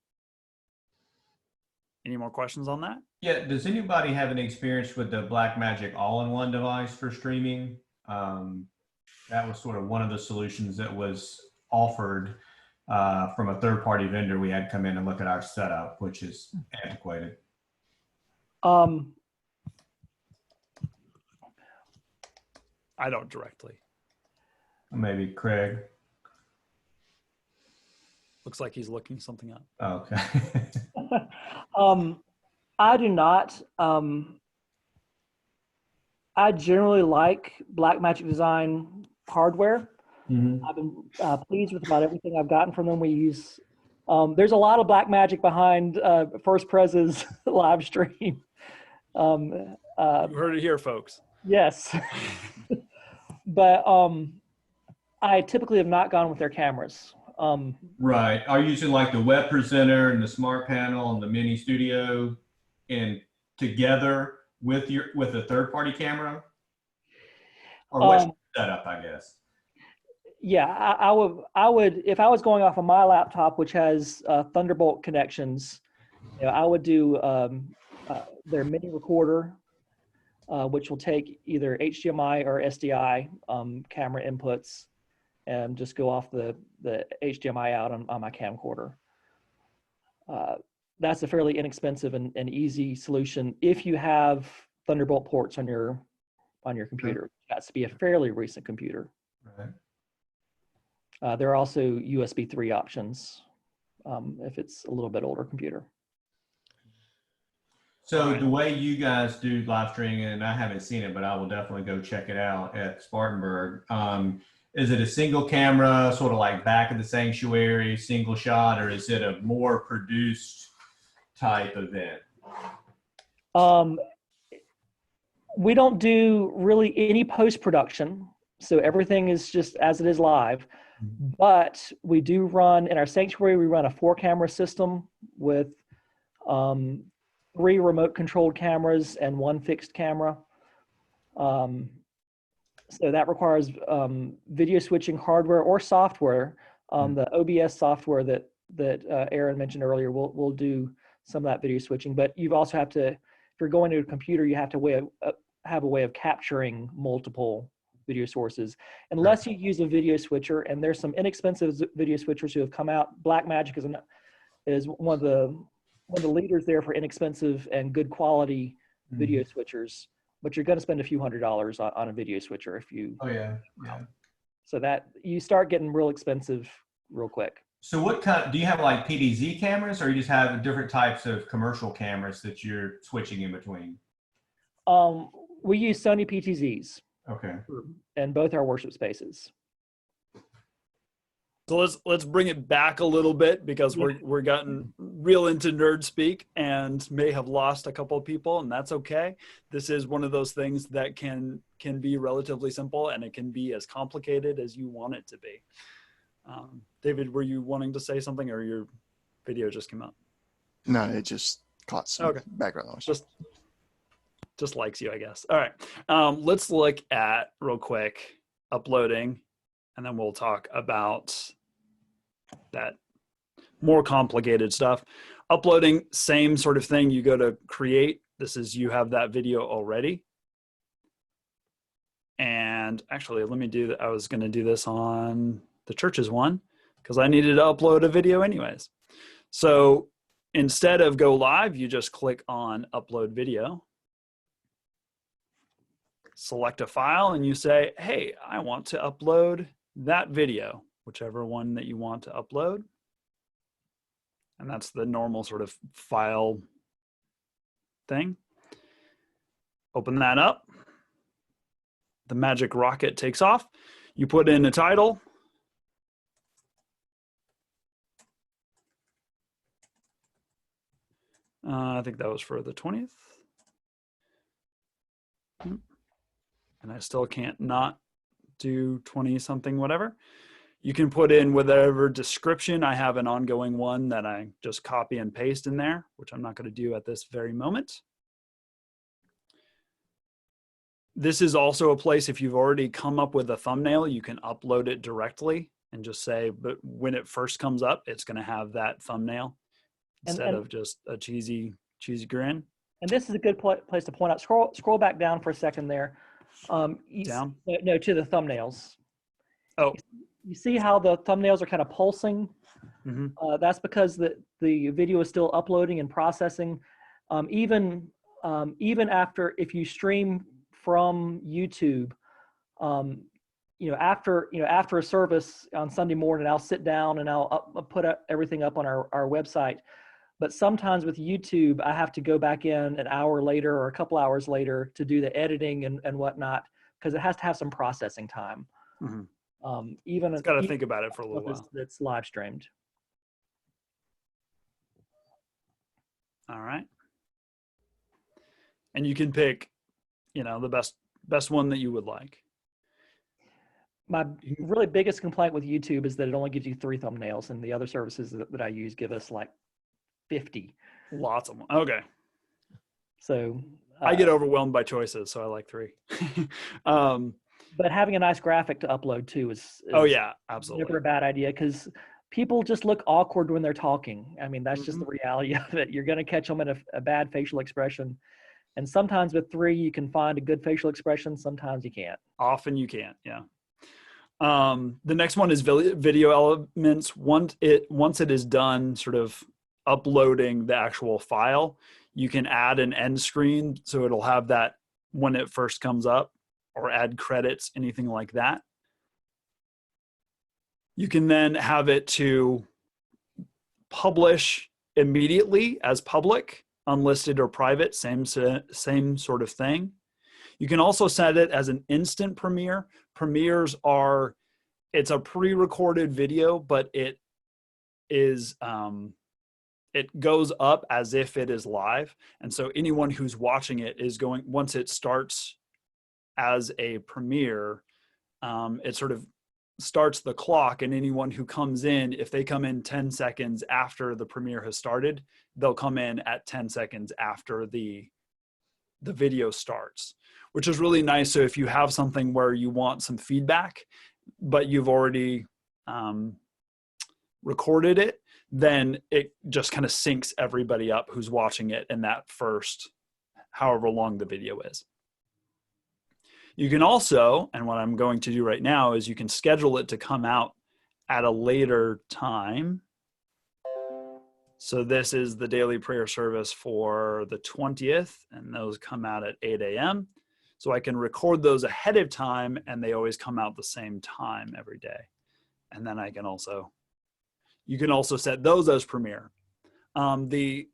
Speaker 1: Any more questions on that?
Speaker 2: Yeah. Does anybody have any experience with the Blackmagic all-in-one device for streaming? That was sort of one of the solutions that was offered from a third-party vendor. We had come in and look at our setup, which is antiquated.
Speaker 1: I don't directly.
Speaker 2: Maybe Craig.
Speaker 1: Looks like he's looking something up.
Speaker 2: Oh, okay.
Speaker 5: I do not. I generally like Blackmagic Design hardware. I've been pleased with about everything I've gotten from them. We use There's a lot of black magic behind First Prez's live stream.
Speaker 1: You heard it here, folks.
Speaker 5: Yes. But I typically have not gone with their cameras.
Speaker 2: Right. Are you using like the web presenter and the smart panel and the mini studio and together with a third party camera? Or what's your setup, I guess?
Speaker 5: Yeah, I would if I was going off of my laptop, which has Thunderbolt connections, I would do their mini recorder, which will take either HDMI or SDI camera inputs, and just go off the HDMI out on my camcorder. That's a fairly inexpensive and easy solution if you have Thunderbolt ports on your computer. It has to be a fairly recent computer.
Speaker 2: Right.
Speaker 5: There are also USB 3 options if it's a little bit older computer.
Speaker 2: So the way you guys do live streaming, and I haven't seen it, but I will definitely go check it out at Spartanburg. Is it a single camera, sort of like back of the sanctuary, single shot, or is it a more produced type event?
Speaker 5: We don't do really any post-production, so everything is just as it is live. But we do run, in our sanctuary, we run a 4-camera system with 3 remote controlled cameras and 1 fixed camera. So that requires video switching hardware or software. The OBS software that Aaron mentioned earlier will do some of that video switching. But you also have to, if you're going to a computer, you have to have a way of capturing multiple video sources, unless you use a video switcher. And there's some inexpensive video switchers who have come out. Blackmagic is one of the leaders there for inexpensive and good quality video switchers. But you're going to spend a few $100s on a video switcher if you.
Speaker 2: Oh yeah.
Speaker 5: So that you start getting real expensive real quick.
Speaker 2: So what kind? Do you have like PDZ cameras, or you just have different types of commercial cameras that you're switching in between?
Speaker 5: We use Sony PTZs.
Speaker 2: Okay.
Speaker 5: And both our worship spaces.
Speaker 1: So let's bring it back a little bit, because we're gotten real into nerd speak and may have lost a couple of people, and that's okay. This is one of those things that can be relatively simple, and it can be as complicated as you want it to be. David, were you wanting to say something, or your video just came up?
Speaker 3: No, it just caught some background noise.
Speaker 1: Just likes you, I guess. All right. Let's look at real quick uploading, and then we'll talk about that more complicated stuff. Uploading, same sort of thing. You go to create. This is, you have that video already. And actually, let me do that. I was going to do this on the church's one because I needed to upload a video anyways. So instead of go live, you just click on upload video. Select a file and you say, hey, I want to upload that video, whichever one that you want to upload. And that's the normal sort of file thing. Open that up. The magic rocket takes off. You put in a title. I think that was for the 20th. And I still can't not do 20 something, whatever. You can put in whatever description. I have an ongoing one that I just copy and paste in there, which I'm not going to do at this very moment. This is also a place, if you've already come up with a thumbnail, you can upload it directly and just say, but when it first comes up, it's going to have that thumbnail instead of just a cheesy grin. And
Speaker 5: this is a good place to point out. Scroll back down for a second there.
Speaker 1: Down?
Speaker 5: No, to the thumbnails.
Speaker 1: Oh.
Speaker 5: You see how the thumbnails are kind of pulsing?
Speaker 1: Mm-hmm.
Speaker 5: That's because the video is still uploading and processing. Even after, if you stream from YouTube, after a service on Sunday morning, I'll sit down and I'll put everything up on our website. But sometimes with YouTube, I have to go back in an hour later or a couple hours later to do the editing and whatnot, because it has to have some processing time.
Speaker 1: Mm-hmm.
Speaker 5: Even
Speaker 1: it's got to think about it for a little while.
Speaker 5: That's live streamed.
Speaker 1: All right. And you can pick, the best one that you would like.
Speaker 5: My really biggest complaint with YouTube is that it only gives you 3 thumbnails, and the other services that I use give us like 50.
Speaker 1: Lots of them. Okay.
Speaker 5: So
Speaker 1: I get overwhelmed by choices, so I like 3.
Speaker 5: But having a nice graphic to upload too is
Speaker 1: oh yeah, absolutely,
Speaker 5: never a bad idea, because people just look awkward when they're talking. I mean, that's just the
Speaker 1: Mm-hmm.
Speaker 5: reality of it. You're going to catch them in a bad facial expression. And sometimes with 3, you can find a good facial expression. Sometimes you can't.
Speaker 1: Often you can't. Yeah. The next one is video elements. Once it is done sort of uploading the actual file, you can add an end screen. So it'll have that when it first comes up, or add credits, anything like that. You can then have it to publish immediately as public, unlisted or private, same sort of thing. You can also set it as an instant premiere. Premieres it's a pre-recorded video, but it is, it goes up as if it is live. And so anyone who's watching it is once it starts as a premiere, it sort of starts the clock, and anyone who comes in, if they come in 10 seconds after the premiere has started, they'll come in at 10 seconds after the video starts, which is really nice. So if you have something where you want some feedback, but you've already recorded it, then it just kind of syncs everybody up who's watching it in that first, however long the video is. You can also, and what I'm going to do right now is you can schedule it to come out at a later time. So this is the daily prayer service for the 20th, and those come out at 8 a.m. So I can record those ahead of time, and they always come out the same time every day. And then you can also set those as premiere. The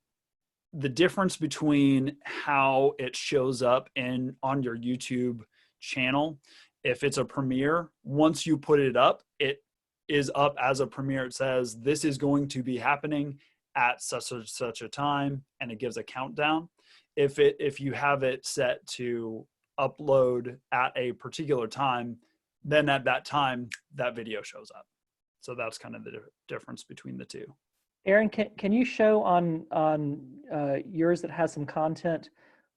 Speaker 1: difference between how it shows up on your YouTube channel, if it's a premiere, once you put it up, it is up as a premiere. It says this is going to be happening at such a time, and it gives a countdown. If you have it set to upload at a particular time, then at that time that video shows up. So that's kind of the difference between the two.
Speaker 5: Aaron, can you show on yours that has some content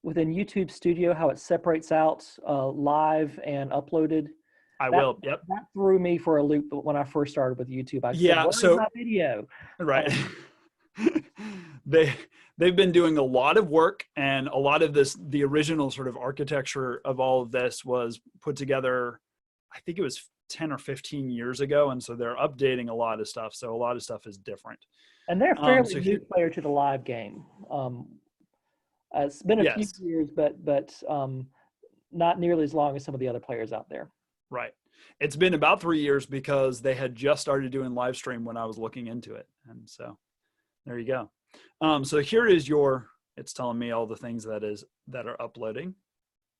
Speaker 5: within YouTube Studio how it separates out live and uploaded?
Speaker 1: I will. Yep.
Speaker 5: That threw me for a loop when I first started with YouTube. I
Speaker 1: said,
Speaker 5: where's my video?
Speaker 1: Right. They've been doing a lot of work, and a lot of the original sort of architecture of all of this was put together, I think it was 10 or 15 years ago. And so they're updating a lot of stuff. So a lot of stuff is different.
Speaker 5: And they're fairly new player to the live game. It's been a few years, but not nearly as long as some of the other players out there.
Speaker 1: Right. It's been about 3 years because they had just started doing live stream when I was looking into it. And so there you go. So here is it's telling me all the things that are uploading.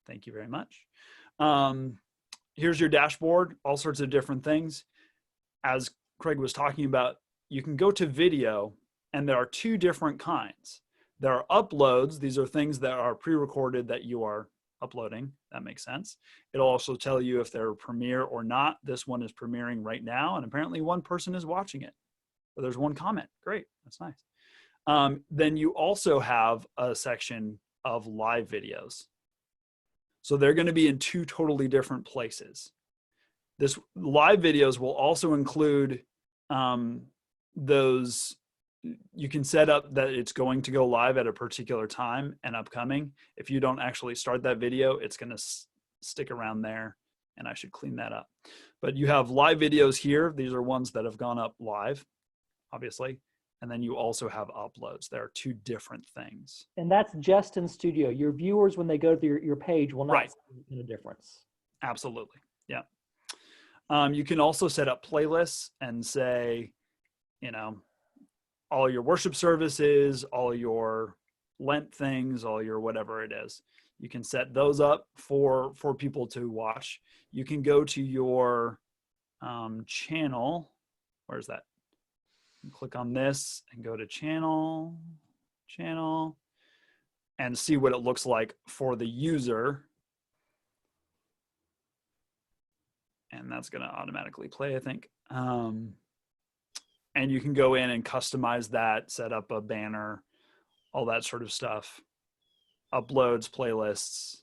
Speaker 1: Thank you very much. Here's your dashboard, all sorts of different things. As Craig was talking about, you can go to video, and there are 2 different kinds. There are uploads. These are things that are pre-recorded that you are uploading. That makes sense. It'll also tell you if they're premiere or not. This one is premiering right now, and apparently one person is watching it. Or there's 1 comment. Great, that's nice. Then you also have a section of live videos. So they're going to be in 2 totally different places. This live videos will also include those. You can set up that it's going to go live at a particular time and upcoming. If you don't actually start that video, it's going to stick around there, and I should clean that up. But you have live videos here. These are ones that have gone up live, obviously. And then you also have uploads. There are 2 different things.
Speaker 5: And that's just in Studio. Your viewers, when they go to your page, will not see a difference.
Speaker 1: Absolutely. Yeah. You can also set up playlists and say, all your worship services, all your Lent things, all your whatever it is. You can set those up for people to watch. You can go to your channel. Where's that? Click on this and go to channel. channel and see what it looks like for the user. And that's going to automatically play, I think. And you can go in and customize that, set up a banner, all that sort of stuff. Uploads, playlists,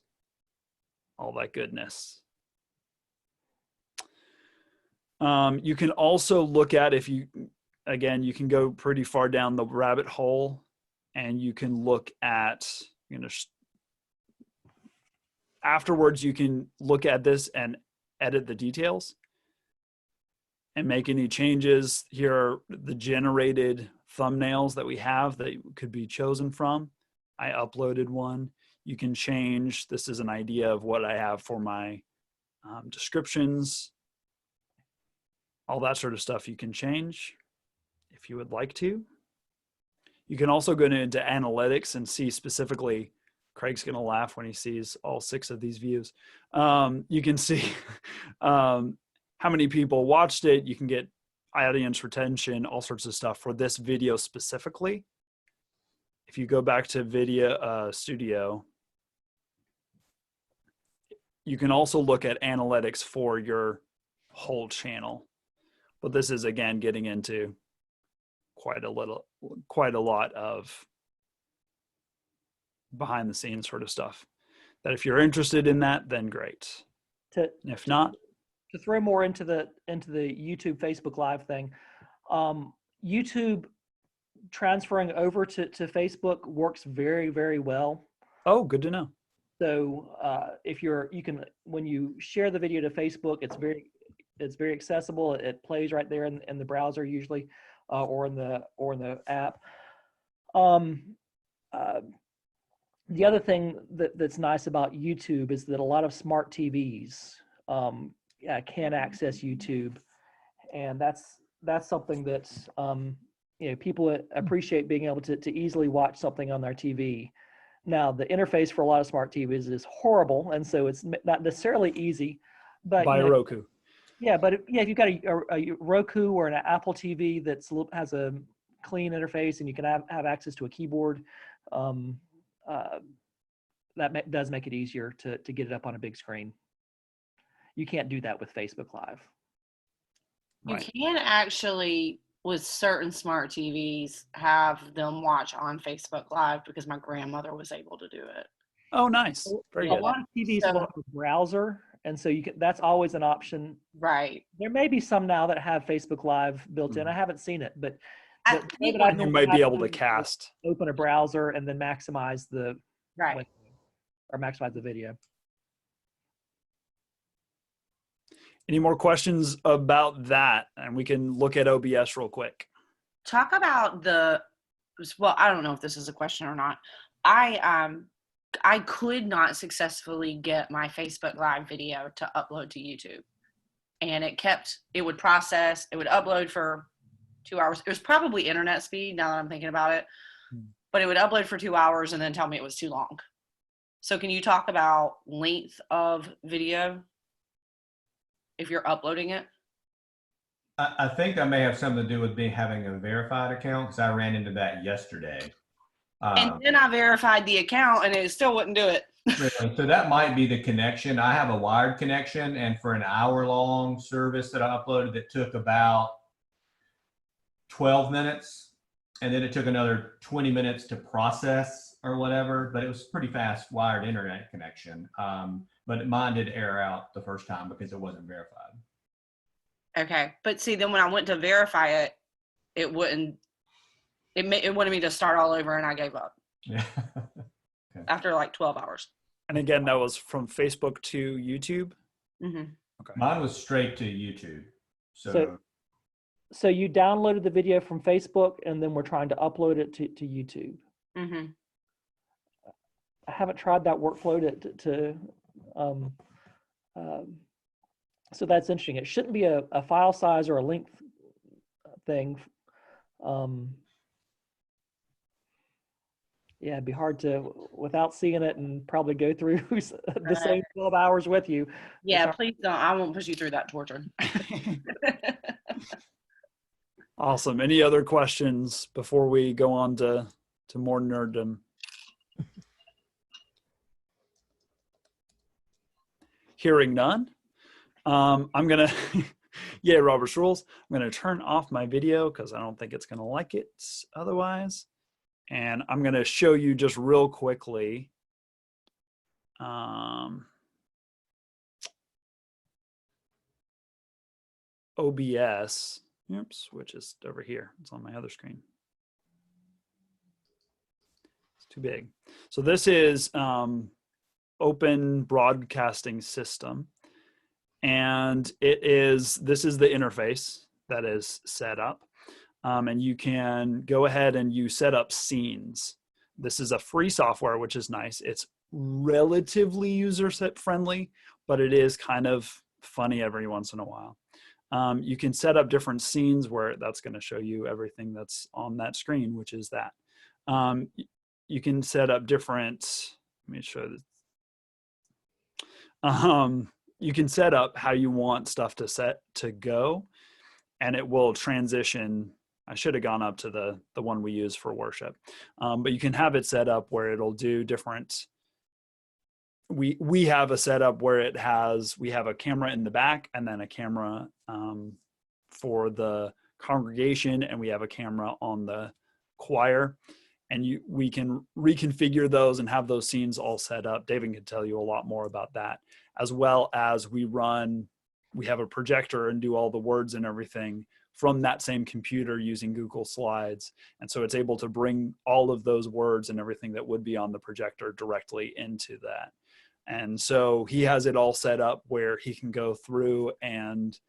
Speaker 1: all that goodness. You can also look at, if you, again, you can go pretty far down the rabbit hole and you can look at, you know, afterwards you can look at this and edit the details and make any changes. Here are the generated thumbnails that we have that could be chosen from. I uploaded one. You can change, this is an idea of what I have for my descriptions. All that sort of stuff you can change if you would like to. You can also go into analytics and see specifically, Craig's gonna laugh when he sees all 6 of these views. You can see how many people watched it. You can get audience retention, all sorts of stuff for this video specifically. If you go back to Video Studio, you can also look at analytics for your whole channel. But this is, again, getting into quite a lot of behind the scenes sort of stuff that if you're interested in that, then great. If not,
Speaker 5: to throw more into the YouTube, Facebook Live thing, YouTube transferring over to Facebook works very, very well.
Speaker 1: Oh, good to know.
Speaker 5: So when you share the video to Facebook, it's very accessible. It plays right there in the browser usually, or in the app. The other thing that's nice about YouTube is that a lot of smart TVs can access YouTube, and that's something that people appreciate, being able to easily watch something on their TV. Now, the interface for a lot of smart TVs is horrible, and so it's not necessarily easy. But
Speaker 1: buy a Roku.
Speaker 5: Yeah, but if you've got a Roku or an Apple TV that has a clean interface and you can have access to a keyboard, that does make it easier to get it up on a big screen. You can't do that with Facebook Live.
Speaker 4: Right. You can actually, with certain smart TVs, have them watch on Facebook Live, because my grandmother was able to do it.
Speaker 1: Oh, nice. Very good.
Speaker 5: A lot of TVs will have a browser, and so that's always an option.
Speaker 4: Right.
Speaker 5: There may be some now that have Facebook Live built in. I haven't seen it, but
Speaker 1: you might be able to cast.
Speaker 5: Open a browser and then maximize the
Speaker 4: window,
Speaker 5: or maximize the video.
Speaker 1: Any more questions about that? And we can look at OBS real quick.
Speaker 4: Talk about well, I don't know if this is a question or not. I could not successfully get my Facebook Live video to upload to YouTube. And it would process, it would upload for 2 hours. It was probably internet speed, now that I'm thinking about it. But it would upload for 2 hours and then tell me it was too long. So can you talk about length of video if you're uploading it?
Speaker 2: I think that may have something to do with having a verified account, because I ran into that yesterday.
Speaker 4: And then I verified the account and it still wouldn't do it.
Speaker 2: Really? So that might be the connection. I have a wired connection, and for an hour-long service that I uploaded, that took about 12 minutes, and then it took another 20 minutes to process or whatever, but it was pretty fast wired internet connection. But mine did air out the first time because it wasn't verified.
Speaker 4: Okay, but see, then when I went to verify it, it wouldn't. It wanted me to start all over, and I gave up.
Speaker 2: Yeah. Okay.
Speaker 4: After like 12 hours.
Speaker 1: And again, that was from Facebook to YouTube?
Speaker 4: Mm-hmm.
Speaker 1: Okay.
Speaker 2: Mine was straight to YouTube.
Speaker 5: So you downloaded the video from Facebook, and then we're trying to upload it to YouTube.
Speaker 4: Mm-hmm.
Speaker 5: I haven't tried that workflow so that's interesting. It shouldn't be a file size or a length thing. Yeah, it'd be hard to, without seeing it, and probably go through the same 12 hours with you.
Speaker 4: Yeah, please don't. I won't push you through that torture.
Speaker 1: Awesome. Any other questions before we go on to to more nerddom. Hearing none, I'm gonna, yeah, Robert's rules. I'm gonna turn off my video because I don't think it's gonna like it otherwise. And I'm gonna show you just real quickly. OBS, oops, which is over here. It's on my other screen. It's too big. So this is Open Broadcasting System. And this is the interface that is set up. And you can go ahead and you set up scenes. This is a free software, which is nice. It's relatively user friendly, but it is kind of funny every once in a while. You can set up different scenes where that's going to show you everything that's on that screen, which is that. You can set up different, let me show this. You can set up how you want stuff to go, and it will transition. I should have gone up to the one we use for worship, but you can have it set up where it'll do different. We have a setup where we have a camera in the back and then a camera for the congregation, and we have a camera on the choir, and we can reconfigure those and have those scenes all set up. David can tell you a lot more about that, as well as we have a projector and do all the words and everything from that same computer using Google Slides. And so it's able to bring all of those words and everything that would be on the projector directly into that. And so he has it all set up where he can go through and,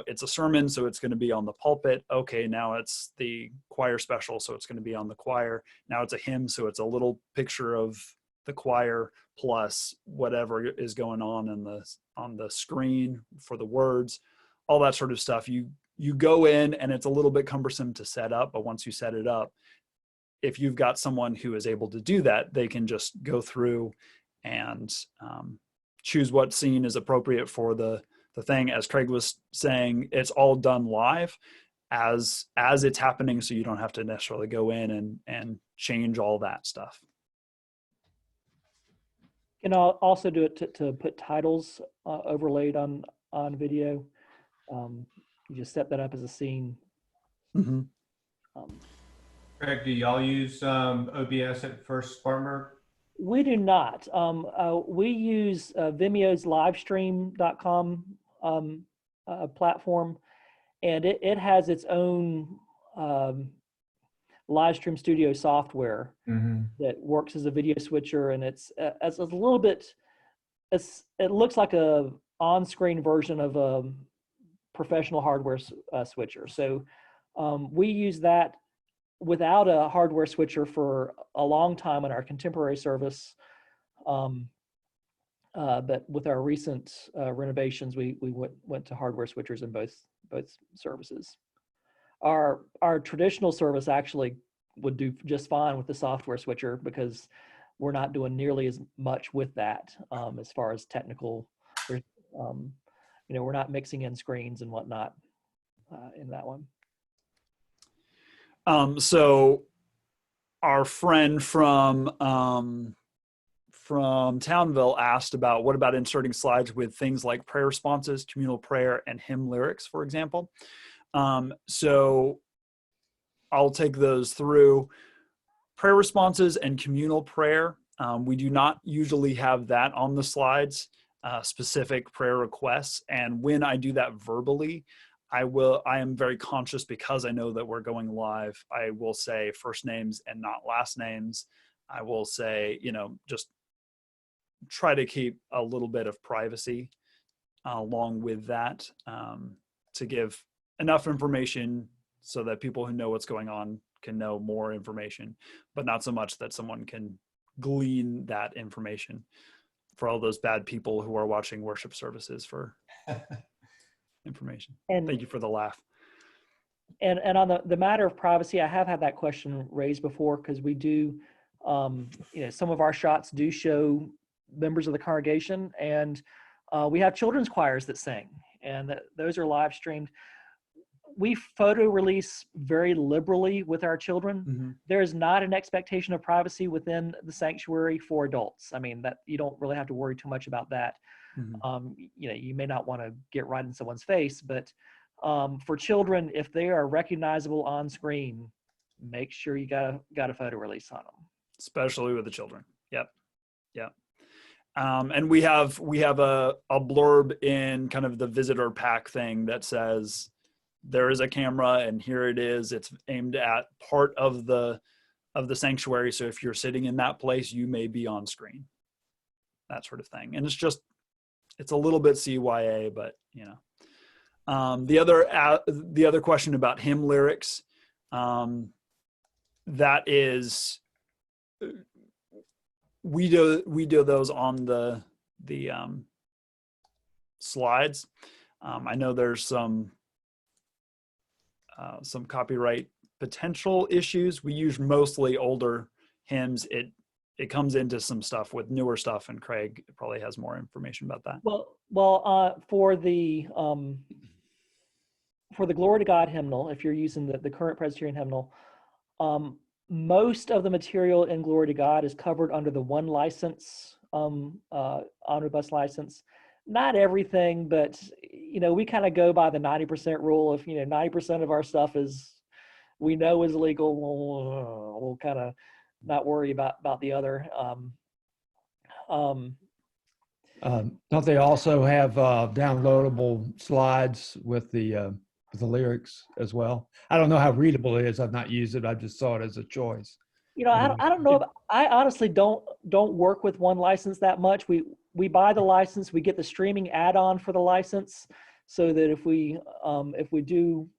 Speaker 1: it's a sermon, so it's going to be on the pulpit. Okay, now it's the choir special, so it's going to be on the choir. Now it's a hymn, so it's a little picture of the choir plus whatever is going on the screen for the words, all that sort of stuff. You go in, and it's a little bit cumbersome to set up, but once you set it up, if you've got someone who is able to do that, they can just go through and choose what scene is appropriate for the thing. As Craig was saying, it's all done live as it's happening, so you don't have to necessarily go in and change all that stuff.
Speaker 5: And I'll also do it to put titles overlaid on video. You just set that up as a scene.
Speaker 1: Mm-hmm.
Speaker 2: Craig, do y'all use OBS at First Spartanburg?
Speaker 5: We do not. We use Vimeo's Livestream.com platform, and it has its own live stream studio software that works as a video switcher, and it's a little bit. It looks like a on-screen version of a professional hardware switcher. So we use that without a hardware switcher for a long time in our contemporary service. But with our recent renovations, we went to hardware switchers in both services. Our traditional service actually would do just fine with the software switcher because we're not doing nearly as much with that as far as technical. We're not mixing in screens and whatnot in that one.
Speaker 1: So our friend from Townville asked about what about inserting slides with things like prayer responses, communal prayer, and hymn lyrics, for example. So I'll take those through. Prayer responses and communal prayer, we do not usually have that on the slides, specific prayer requests. And when I do that verbally, I am very conscious, because I know that we're going live. I will say first names and not last names. I will say, just try to keep a little bit of privacy along with that, to give enough information so that people who know what's going on can know more information, but not so much that someone can glean that information for all those bad people who are watching worship services for information. And thank you for the laugh.
Speaker 5: And on the matter of privacy, I have had that question raised before, because we do, some of our shots do show members of the congregation, and we have children's choirs that sing, and those are live streamed. we photo release very liberally with our children.
Speaker 1: Mm-hmm.
Speaker 5: There is not an expectation of privacy within the sanctuary for adults. I mean, that you don't really have to worry too much about that.
Speaker 1: Mm-hmm.
Speaker 5: You know, you may not want to get right in someone's face, but for children, if they are recognizable on screen, make sure you got a photo release on them.
Speaker 1: Especially with the children. Yep. And we have a blurb in kind of the visitor pack thing that says there is a camera and here it is. It's aimed at part of the sanctuary. So if you're sitting in that place, you may be on screen, that sort of thing. And it's a little bit CYA, but you know. The other question about hymn lyrics, that is, we do those on the slides. I know there's some copyright potential issues. We use mostly older hymns. It comes into some stuff with newer stuff, and Craig probably has more information about that.
Speaker 5: Well, for the Glory to God hymnal, if you're using the current Presbyterian hymnal, most of the material in Glory to God is covered under the one license, omnibus license. Not everything, but you know, we kind of go by the 90% rule. If 90% of our stuff we know is legal, we'll kind of not worry about the other.
Speaker 6: Don't they also have downloadable slides with the lyrics as well? I don't know how readable it is. I've not used it. I just saw it as a choice.
Speaker 5: I don't know. I honestly don't work with one license that much. We buy the license, we get the streaming add-on for the license, so that if we do.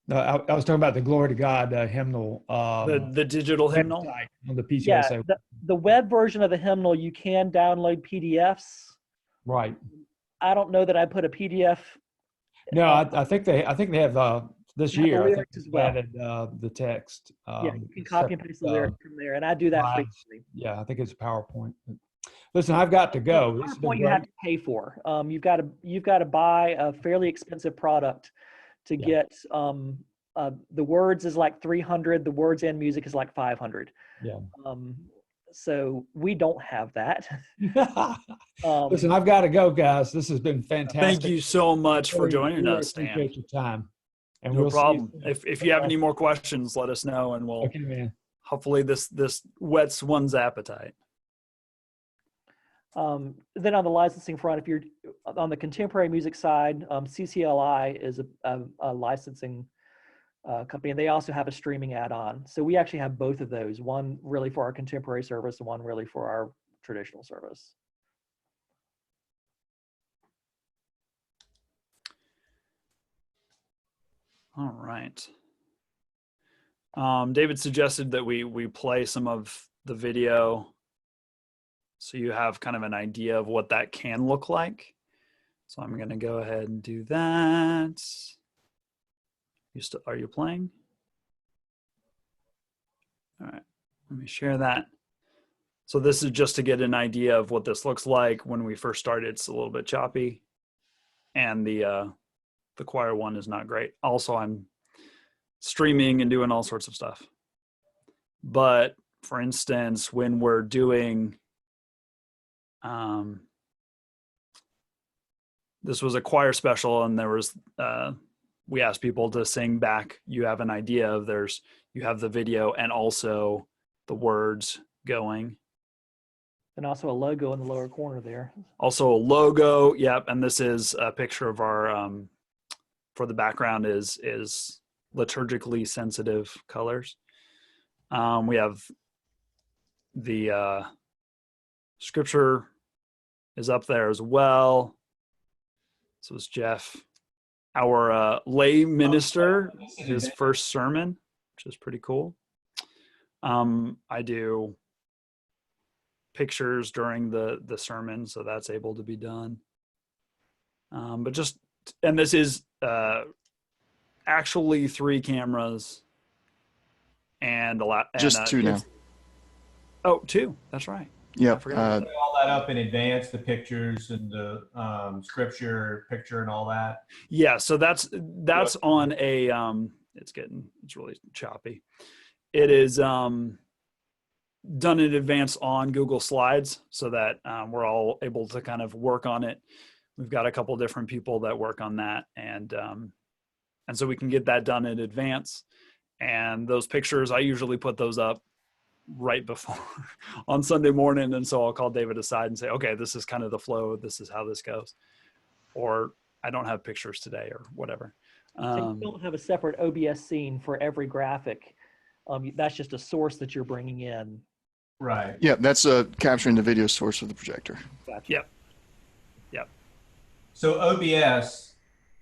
Speaker 6: No, I was talking about the Glory to God hymnal.
Speaker 1: The digital hymnal
Speaker 6: on the PCSA.
Speaker 5: Yeah, the web version of the hymnal, you can download PDFs.
Speaker 6: Right.
Speaker 5: I don't know that I put a PDF.
Speaker 6: No, I think they have this year. I think
Speaker 5: as well.
Speaker 6: Added the text.
Speaker 5: Yeah, you can copy and paste the lyrics from there, and I do that frequently.
Speaker 6: Yeah, I think it's PowerPoint. Listen, I've got to go.
Speaker 5: PowerPoint you have to pay for. You've got to buy a fairly expensive product to get. The words is like $300. The words and music is like $500.
Speaker 6: Yeah.
Speaker 5: So we don't have that.
Speaker 6: Listen, I've got to go, guys. This has been fantastic.
Speaker 1: Thank you so much for joining us, Dan.
Speaker 6: Appreciate your time. And
Speaker 1: no problem. If you have any more questions, let us know, and we'll hopefully this whets one's appetite.
Speaker 5: Then on the licensing front, if you're on the contemporary music side, CCLI is a licensing company, and they also have a streaming add-on. So we actually have both of those, one really for our contemporary service and one really for our traditional service.
Speaker 1: All right. David suggested that we play some of the video so you have kind of an idea of what that can look like. So I'm going to go ahead and do that. Are you playing? All right, let me share that. So this is just to get an idea of what this looks like. When we first started, it's a little bit choppy, and the choir one is not great. Also, I'm streaming and doing all sorts of stuff. But for instance, when we're doing, this was a choir special, and there was, we asked people to sing back. You have an idea of you have the video and also the words going.
Speaker 5: And also a logo in the lower corner there.
Speaker 1: Also a logo, yep. And this is a picture of our, for the background is liturgically sensitive colors. We have the scripture is up there as well. So it's Jeff, our lay minister, his first sermon, which is pretty cool. I do pictures during the sermon, so that's able to be done. But just, and this is actually 3 cameras and a lot.
Speaker 3: Just 2 now.
Speaker 1: Oh, 2. That's right.
Speaker 3: Yep.
Speaker 2: Put all that up in advance, the pictures and the scripture picture and all that.
Speaker 1: Yeah, so that's on a it's really choppy. It is done in advance on Google Slides so that we're all able to kind of work on it. We've got a couple different people that work on that, and so we can get that done in advance. And those pictures, I usually put those up right before on Sunday morning, and so I'll call David aside and say, okay, this is kind of the flow, this is how this goes, or I don't have pictures today or whatever.
Speaker 5: So you don't have a separate OBS scene for every graphic. That's just a source that you're bringing in.
Speaker 2: Right.
Speaker 3: Yeah, that's capturing the video source of the projector.
Speaker 5: Gotcha.
Speaker 1: Yep.
Speaker 2: So OBS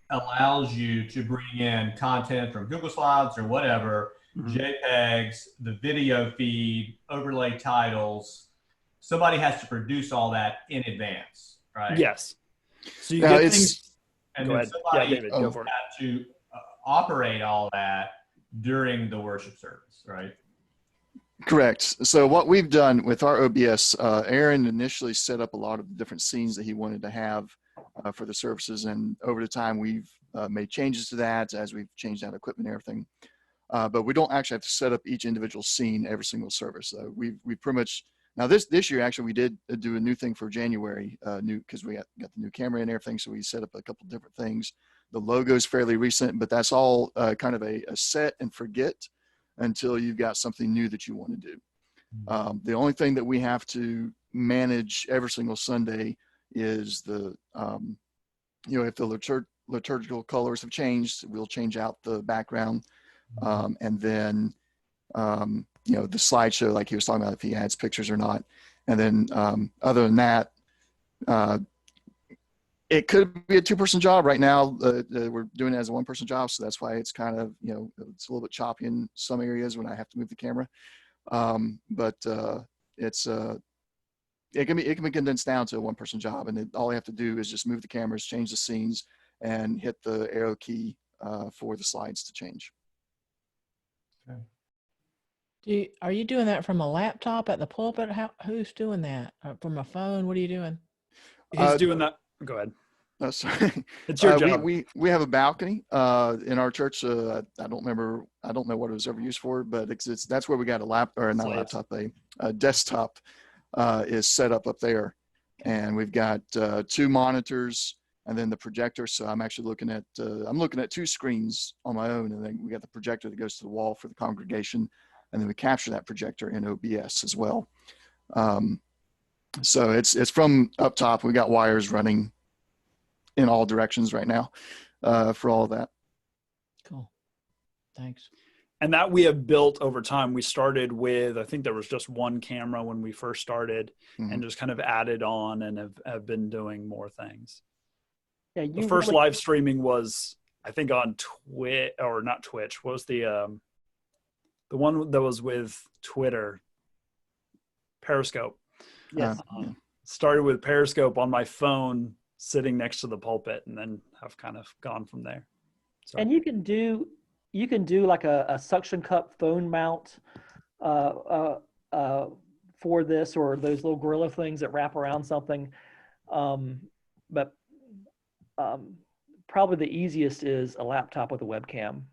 Speaker 2: allows you to bring in content from Google Slides or whatever, JPEGs, the video feed, overlay titles. Somebody has to produce all that in advance, right?
Speaker 1: Yes. So you
Speaker 3: Now
Speaker 1: get things.
Speaker 2: And
Speaker 1: Go
Speaker 2: then
Speaker 1: ahead.
Speaker 2: somebody
Speaker 1: Yeah, David, go for it.
Speaker 2: has to operate all that during the worship service, right?
Speaker 3: Correct. So what we've done with our OBS, Aaron initially set up a lot of the different scenes that he wanted to have for the services, and over the time we've made changes to that as we've changed out equipment and everything. But we don't actually have to set up each individual scene every single service. We pretty much, now this year actually we did do a new thing for January, because we got the new camera and everything, so we set up a couple different things. The logo is fairly recent, but that's all kind of a set and forget until you've got something new that you want to do. The only thing that we have to manage every single Sunday is the, if the liturgical colors have changed, we'll change out the background. And then, the slideshow, like he was talking about, if he adds pictures or not. And then other than that, it could be a two-person job. Right now, we're doing it as a one-person job, so that's why it's kind of, it's a little bit choppy in some areas when I have to move the camera. It can be condensed down to a one-person job, and all you have to do is just move the cameras, change the scenes, and hit the arrow key for the slides to change.
Speaker 2: Okay.
Speaker 7: Are you doing that from a laptop at the pulpit? Who's doing that? From a phone? What are you doing?
Speaker 1: He's doing that. Go ahead.
Speaker 3: Sorry.
Speaker 1: It's your job.
Speaker 3: We have a balcony in our church. I don't know what it was ever used for, but that's where we got a desktop is set up there, and we've got 2 monitors and then the projector. So I'm actually looking at two screens on my own, and then we got the projector that goes to the wall for the congregation, and then we capture that projector in OBS as well. So it's from up top. We got wires running in all directions right now for all of that.
Speaker 7: Cool. Thanks.
Speaker 1: And that we have built over time. We started with, I think there was just one camera when we first started, and just kind of added on and have been doing more things.
Speaker 5: Yeah,
Speaker 1: the first live streaming was, I think, on Twitch, or not Twitch. What was the one that was with Twitter? Periscope.
Speaker 5: Yes.
Speaker 1: Started with Periscope on my phone, sitting next to the pulpit, and then have kind of gone from there. So.
Speaker 5: And you can do like a suction cup phone mount for this, or those little gorilla things that wrap around something. But probably the easiest is a laptop with a webcam.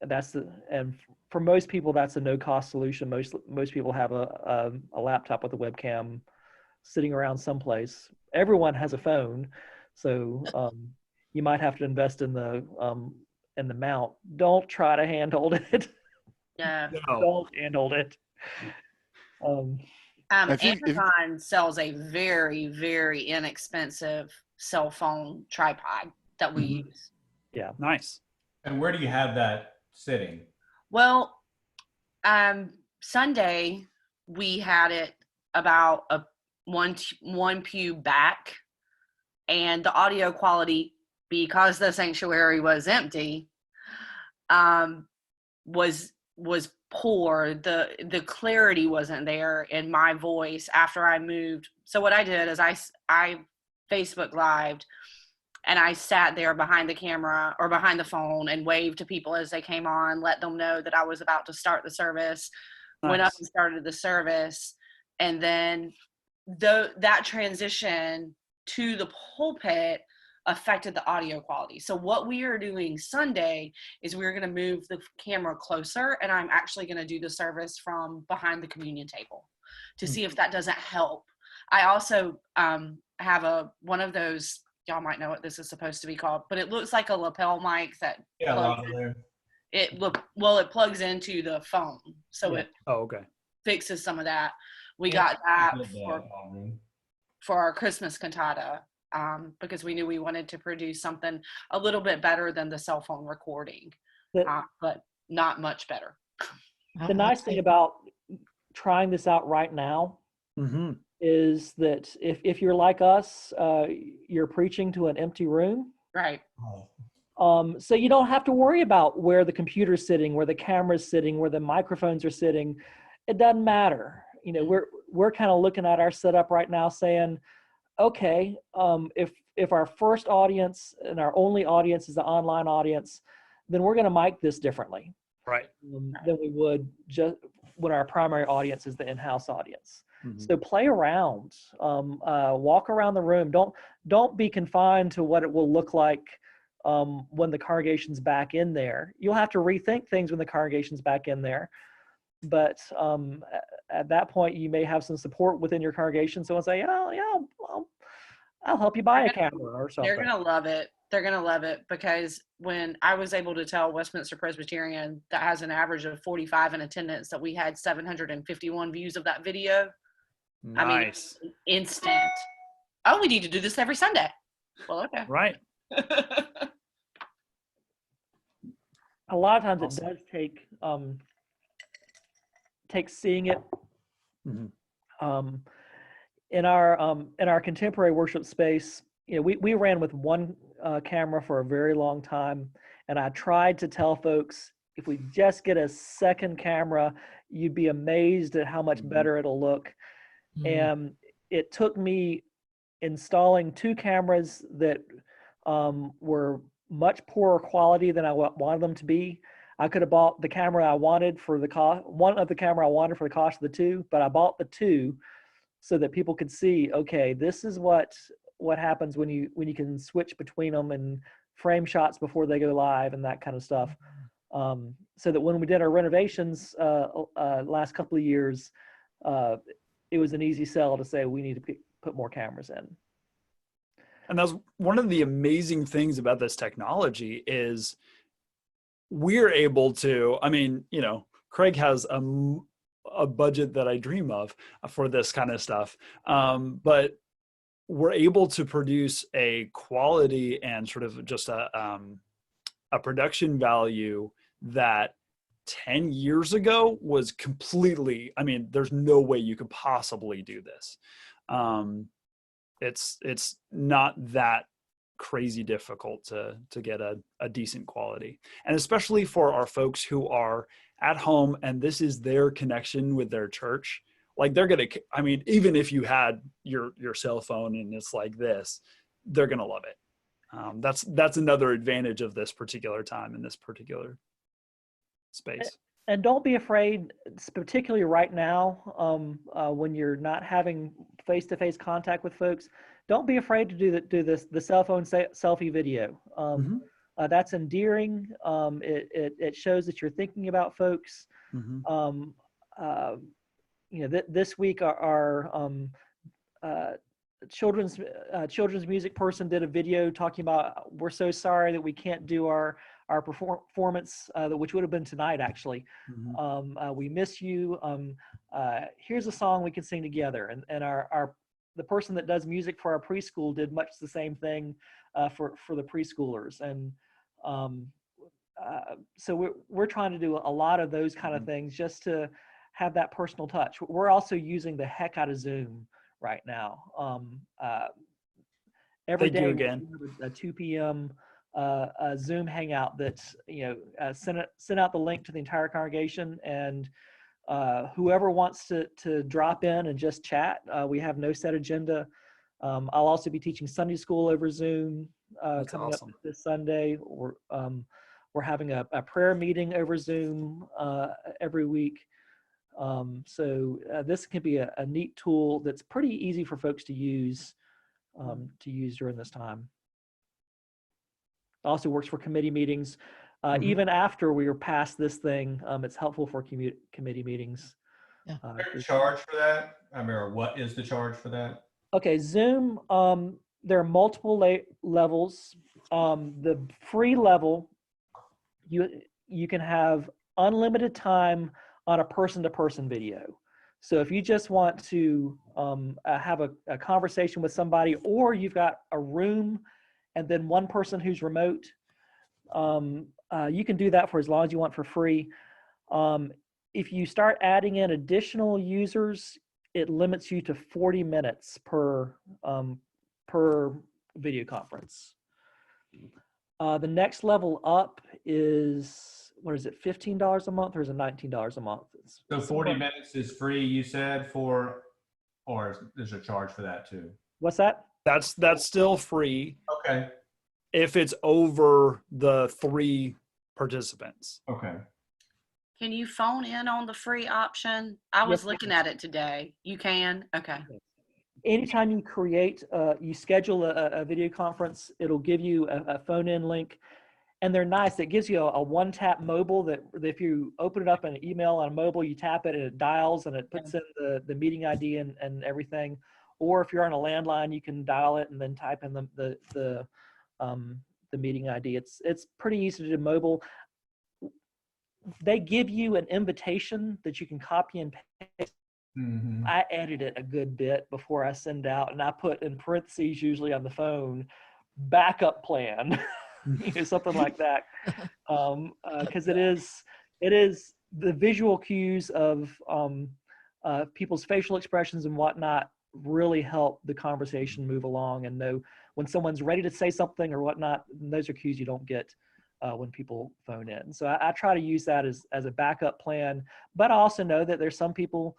Speaker 5: And for most people, that's a no-cost solution. Most people have a laptop with a webcam sitting around someplace. Everyone has a phone, so you might have to invest in the mount. Don't try to handhold it.
Speaker 4: Yeah.
Speaker 1: No.
Speaker 5: Don't handhold it.
Speaker 4: Amazon sells a very, very inexpensive cell phone tripod that we use.
Speaker 5: Yeah.
Speaker 1: Nice.
Speaker 2: And where do you have that sitting?
Speaker 4: Well, Sunday we had it about one pew back, and the audio quality, because the sanctuary was empty, was poor. The clarity wasn't there in my voice after I moved. So what I did is I Facebook Lived, and I sat there behind the camera or behind the phone and waved to people as they came on, let them know that I was about to start the service.
Speaker 1: Nice.
Speaker 4: Went up and started the service, And then that transition to the pulpit affected the audio quality. So what we are doing Sunday is we're going to move the camera closer, and I'm actually going to do the service from behind the communion table to see if that doesn't help. I also have one of those, y'all might know what this is supposed to be called, but it looks like a lapel mic that it plugs into the phone, so it fixes some of that. We got that for our Christmas cantata, because we knew we wanted to produce something a little bit better than the cell phone recording, but not much better.
Speaker 5: The nice thing about trying this out right now is that if you're like us, you're preaching to an empty room.
Speaker 4: Right.
Speaker 5: So you don't have to worry about where the computer's sitting, where the camera's sitting, where the microphones are sitting. It doesn't matter. You know, we're kind of looking at our setup right now saying, okay, if our first audience and our only audience is the online audience, then we're going to mic this differently,
Speaker 1: right,
Speaker 5: than we would just when our primary audience is the in-house audience. So play around, walk around the room. Don't be confined to what it will look like when the congregation's back in there. You'll have to rethink things when the congregation's back in there. But at that point, you may have some support within your congregation. Someone say, I'll help you buy a camera or something.
Speaker 4: They're going to love it. They're going to love it, because when I was able to tell Westminster Presbyterian, that has an average of 45 in attendance, that we had 751 views of that video.
Speaker 1: Nice.
Speaker 4: I mean, instant. Oh, we need to do this every Sunday. Well, okay.
Speaker 1: Right.
Speaker 5: A lot of times it does take seeing it. In our contemporary worship space, you know, we ran with one camera for a very long time, and I tried to tell folks, if we just get a second camera, you'd be amazed at how much better it'll look. And it took me installing two cameras that were much poorer quality than I wanted them to be. I could have bought the camera I wanted for the cost, one of the camera I wanted for the cost of the two, but I bought the two so that people could see, okay, this is what happens when you can switch between them and frame shots before they go live and that kind of stuff. So that when we did our renovations last couple of years, it was an easy sell to say we need to put more cameras in.
Speaker 1: And that's one of the amazing things about this technology is we're able to, I mean, you know, Craig has a budget that I dream of for this kind of stuff. But we're able to produce a quality and sort of just a production value that 10 years ago was completely, I mean, there's no way you could possibly do this. It's not that crazy difficult to get a decent quality. And especially for our folks who are at home and this is their connection with their church, like they're going to, I mean, even if you had your cell phone and it's like this, they're going to love it. That's another advantage of this particular time in this particular space.
Speaker 5: And don't be afraid, particularly right now, when you're not having face-to-face contact with folks. Don't be afraid to do the cell phone selfie video. That's endearing. It shows that you're thinking about folks. You know, this week our children's music person did a video talking about, we're so sorry that we can't do our performance, which would have been tonight actually. We miss you. Here's a song we can sing together. And the person that does music for our preschool did much the same thing for the preschoolers. And so we're trying to do a lot of those kind of things just to have that personal touch. We're also using the heck out of Zoom right now. Every day we have a 2 p.m. Zoom hangout that's, you know, sent out the link to the entire congregation, and whoever wants to drop in and just chat. We have no set agenda. I'll also be teaching Sunday school over Zoom coming up this Sunday. We're having a prayer meeting over Zoom every week. So this can be a neat tool that's pretty easy for folks to use during this time. Also works for committee meetings. Even after we are past this thing, it's helpful for committee meetings.
Speaker 7: Yeah.
Speaker 2: Charge for that? I mean, or what is the charge for that?
Speaker 5: Okay, Zoom, there are multiple levels. The free level, you can have unlimited time on a person-to-person video. So if you just want to have a conversation with somebody, or you've got a room and then one person who's remote, you can do that for as long as you want for free. If you start adding in additional users, it limits you to 40 minutes per video conference. The next level up is, what is it, $15 a month, or is it $19 a month?
Speaker 2: So 40 minutes is free, you said, or there's a charge for that too?
Speaker 5: What's that?
Speaker 1: That's still free.
Speaker 2: Okay.
Speaker 1: If it's over the 3 participants.
Speaker 2: Okay.
Speaker 4: Can you phone in on the free option? I was looking at it today. You can? Okay.
Speaker 5: Anytime you create, you schedule a video conference, it'll give you a phone-in link. And they're nice. It gives you a one-tap mobile that if you open it up in an email on a mobile, you tap it and it dials and it puts in the meeting ID and everything. Or if you're on a landline, you can dial it and then type in the meeting ID. It's pretty easy to do mobile. They give you an invitation that you can copy and paste.
Speaker 2: Mm-hmm.
Speaker 5: I edit it a good bit before I send out, and I put in parentheses usually on the phone, backup plan. Something like that, because it is the visual cues of people's facial expressions and whatnot really help the conversation move along and know when someone's ready to say something or whatnot. And those are cues you don't get when people phone in. So I try to use that as a backup plan, but I also know that there's some people,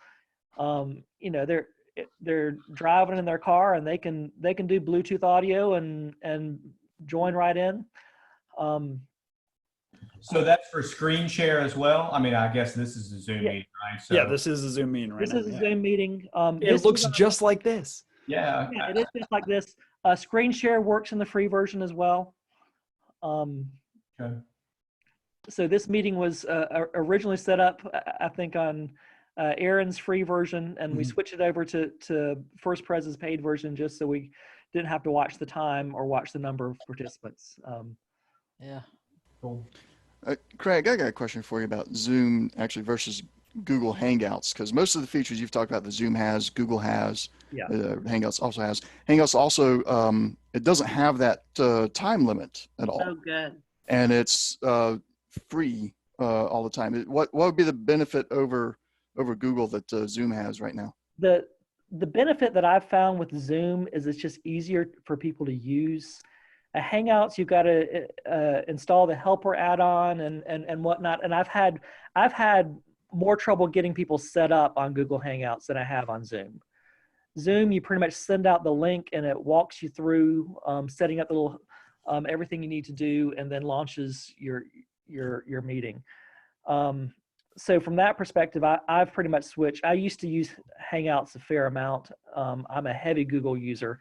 Speaker 5: they're driving in their car and they can do Bluetooth audio and join right in.
Speaker 2: So that's for screen share as well? I mean, I guess this is a Zoom meeting, right? So,
Speaker 1: yeah, this is a Zoom meeting right now.
Speaker 5: This is a Zoom meeting.
Speaker 1: It looks just like this.
Speaker 2: Yeah.
Speaker 5: Yeah, it is just like this. Screen share works in the free version as well.
Speaker 2: Okay.
Speaker 5: So this meeting was originally set up, I think, on Aaron's free version, and we switched it over to First Prez's paid version just so we didn't have to watch the time or watch the number of participants.
Speaker 7: Yeah.
Speaker 2: Cool.
Speaker 3: Craig, I got a question for you about Zoom actually versus Google Hangouts, because most of the features you've talked about, the Zoom has, Google has, Hangouts also has. Hangouts also, it doesn't have that time limit at all.
Speaker 4: Oh, good.
Speaker 3: And it's free all the time. What would be the benefit over Google that Zoom has right now?
Speaker 5: The benefit that I've found with Zoom is it's just easier for people to use. Hangouts, you've got to install the helper add-on and whatnot. And I've had more trouble getting people set up on Google Hangouts than I have on Zoom. Zoom, you pretty much send out the link and it walks you through setting up the little everything you need to do, and then launches your meeting. So from that perspective, I've pretty much switched. I used to use Hangouts a fair amount. I'm a heavy Google user.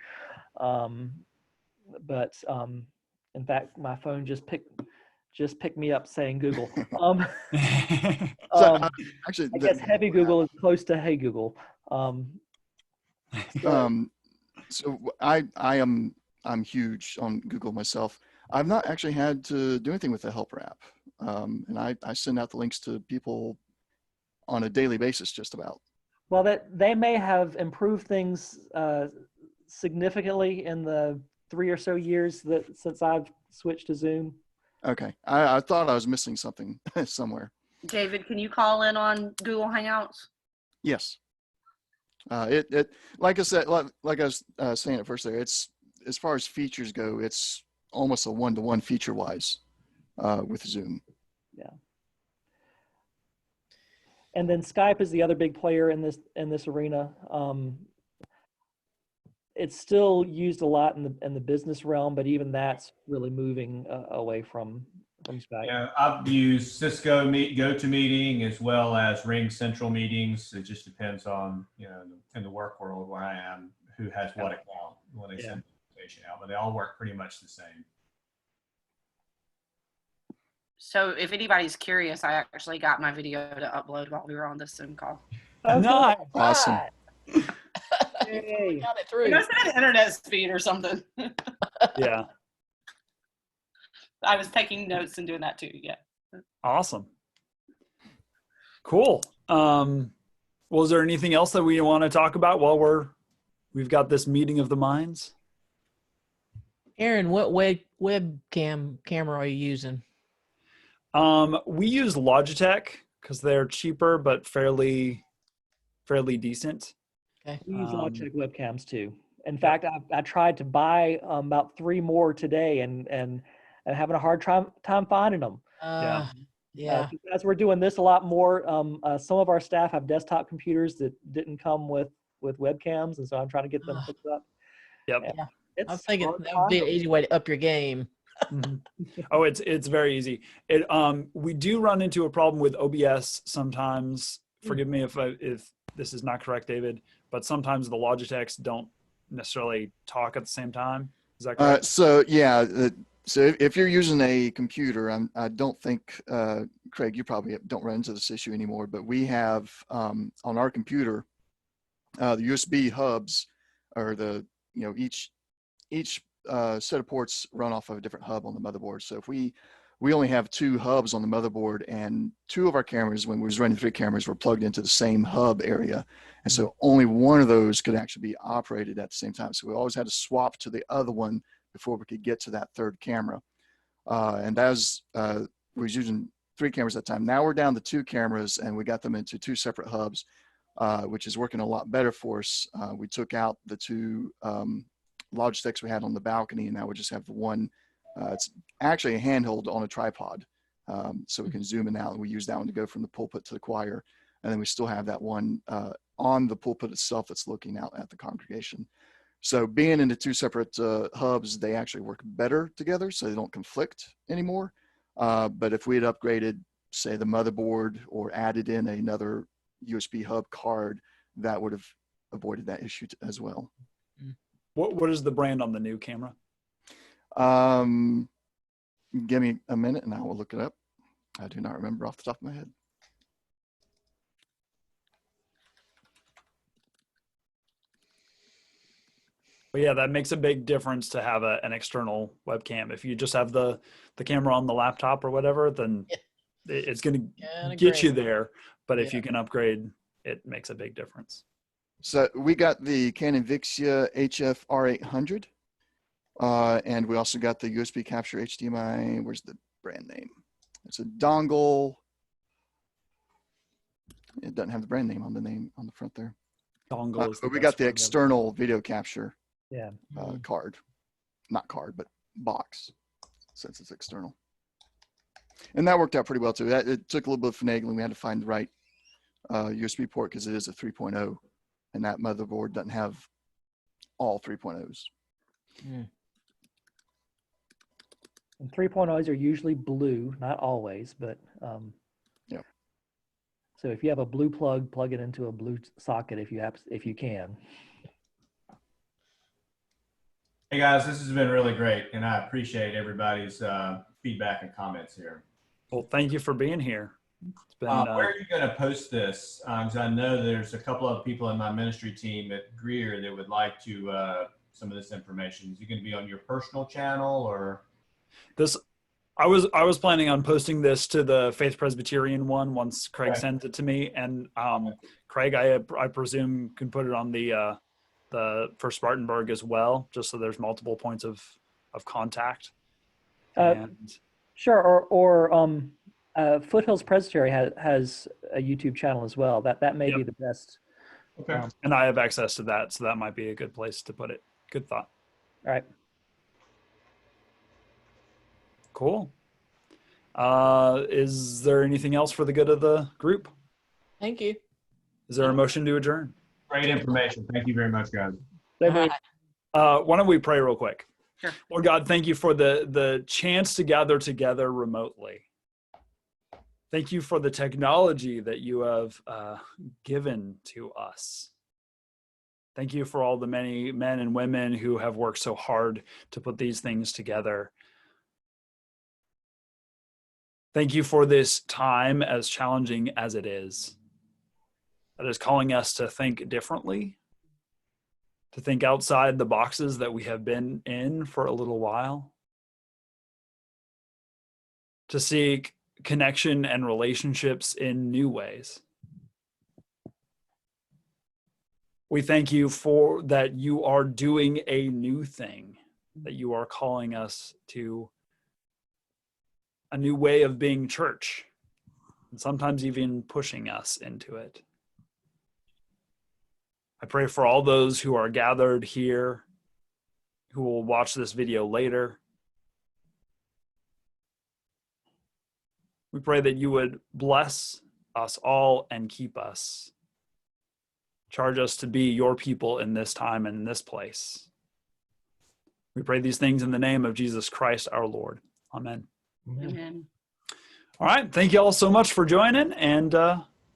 Speaker 5: But in fact, my phone just picked me up saying Google.
Speaker 3: Actually,
Speaker 5: I guess heavy Google is close to Hey Google.
Speaker 3: So I'm huge on Google myself. I've not actually had to do anything with the helper app, and I send out the links to people on a daily basis, just about.
Speaker 5: Well, that they may have improved things significantly in the 3 or so years since I've switched to Zoom.
Speaker 3: Okay, I thought I was missing something somewhere.
Speaker 4: David, can you call in on Google Hangouts?
Speaker 3: Yes. It like I said, like I was saying at first there, it's, as far as features go, it's almost a one-to-one feature-wise with Zoom.
Speaker 5: Yeah. And then Skype is the other big player in this arena. It's still used a lot in the business realm, but even that's really moving away from
Speaker 2: Yeah, I've used Cisco GoToMeeting as well as Ring Central Meetings. It just depends on, in the work world where I am, who has what account when they send the invitation out, but they all work pretty much the same.
Speaker 4: So if anybody's curious, I actually got my video to upload while we were on this Zoom call.
Speaker 1: Nice.
Speaker 3: Awesome.
Speaker 5: Yay.
Speaker 7: Got it
Speaker 4: It
Speaker 7: through.
Speaker 4: must have been internet speed or something.
Speaker 1: Yeah.
Speaker 4: I was taking notes and doing that too. Yeah.
Speaker 1: Awesome. Cool. Well, is there anything else that we want to talk about while we've got this meeting of the minds?
Speaker 7: Aaron, what webcam camera are you using?
Speaker 1: We use Logitech because they're cheaper but fairly decent.
Speaker 7: Okay.
Speaker 5: We use Logitech webcams too. In fact, I tried to buy about 3 more today and having a hard time finding them.
Speaker 7: Yeah.
Speaker 5: As we're doing this a lot more, some of our staff have desktop computers that didn't come with webcams, and so I'm trying to get them hooked up.
Speaker 1: Yep.
Speaker 7: Yeah. I was thinking that would be an easy way to up your game.
Speaker 1: Oh, it's very easy. We do run into a problem with OBS sometimes. Forgive me if this is not correct, David, but sometimes the Logitechs don't necessarily talk at the same time. Is that correct?
Speaker 3: So if you're using a computer, I don't think, Craig, you probably don't run into this issue anymore, but we have on our computer, the USB hubs are each set of ports run off of a different hub on the motherboard. So if we only have 2 hubs on the motherboard, and 2 of our cameras, when we was running 3 cameras, were plugged into the same hub area. And so only one of those could actually be operated at the same time. So we always had to swap to the other one before we could get to that 3rd camera. And that was, we was using 3 cameras at the time. Now we're down to 2 cameras, and we got them into 2 separate hubs, which is working a lot better for us. We took out the 2 Logitechs we had on the balcony, and now we just have the one. It's actually a handheld on a tripod, so we can zoom in and out, and we use that one to go from the pulpit to the choir. And then we still have that one on the pulpit itself that's looking out at the congregation. So being into 2 separate hubs, they actually work better together, so they don't conflict anymore. But if we had upgraded, say, the motherboard or added in another USB hub card, that would have avoided that issue as well.
Speaker 1: What is the brand on the new camera?
Speaker 3: Give me a minute and I will look it up. I do not remember off the top of my head.
Speaker 1: But yeah, that makes a big difference to have an external webcam. If you just have the camera on the laptop or whatever, then it's going to get you there. But if you can upgrade, it makes a big difference.
Speaker 3: So we got the Canon Vixia HF R800. And we also got the USB capture HDMI. Where's the brand name? It's a dongle. It doesn't have the brand name on the front there.
Speaker 1: Dongle.
Speaker 3: But we got the external video capture
Speaker 5: Yeah.
Speaker 3: card, not card, but box, since it's external. And that worked out pretty well too. It took a little bit of finagling. We had to find the right USB port because it is a 3.0, and that motherboard doesn't have all 3.0s.
Speaker 5: And 3.0s are usually blue, not always, but
Speaker 3: Yep.
Speaker 5: So if you have a blue plug, plug it into a blue socket if you can.
Speaker 2: Hey guys, this has been really great, and I appreciate everybody's feedback and comments here.
Speaker 1: Well, thank you for being here. It's been,
Speaker 2: where are you going to post this? Because I know there's a couple of people in my ministry team at Greer that would like to some of this information. Is it going to be on your personal channel or?
Speaker 1: This, I was planning on posting this to the Faith Presbyterian one once Craig sends it to me, and Craig, I presume, can put it on the for Spartanburg as well, just so there's multiple points of contact.
Speaker 5: Sure, or Foothills Presbytery has a YouTube channel as well. That may be the best.
Speaker 2: Okay.
Speaker 1: And I have access to that, so that might be a good place to put it. Good thought.
Speaker 5: All right.
Speaker 1: Cool. Is there anything else for the good of the group?
Speaker 7: Thank you.
Speaker 1: Is there a motion to adjourn?
Speaker 2: Great information. Thank you very much, guys.
Speaker 1: Why don't we pray real quick?
Speaker 4: Sure.
Speaker 1: Lord God, thank you for the chance to gather together remotely. Thank you for the technology that you have given to us. Thank you for all the many men and women who have worked so hard to put these things together. Thank you for this time, as challenging as it is, that is calling us to think differently, to think outside the boxes that we have been in for a little while, to seek connection and relationships in new ways. We thank you for that you are doing a new thing, that you are calling us to a new way of being church, and sometimes even pushing us into it. I pray for all those who are gathered here, who will watch this video later. We pray that you would bless us all and keep us. Charge us to be your people in this time and in this place. We pray these things in the name of Jesus Christ, our Lord. Amen.
Speaker 4: Amen.
Speaker 1: All right. Thank you all so much for joining, and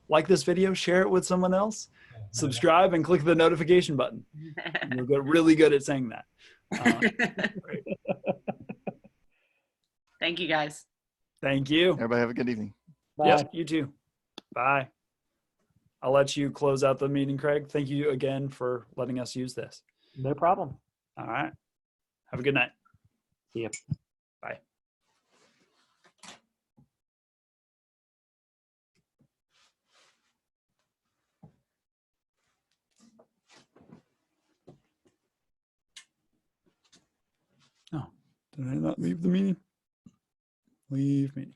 Speaker 1: like this video, share it with someone else, subscribe, and click the notification button. You're really good at saying that. Great.
Speaker 4: Thank you, guys.
Speaker 1: Thank you.
Speaker 3: Everybody have a good evening.
Speaker 5: Bye.
Speaker 1: Yep, you too. Bye. I'll let you close out the meeting, Craig. Thank you again for letting us use this.
Speaker 5: No problem.
Speaker 1: All right. Have a good night.
Speaker 5: See ya.
Speaker 1: Bye. Oh, did I not leave the meeting? Leave meeting.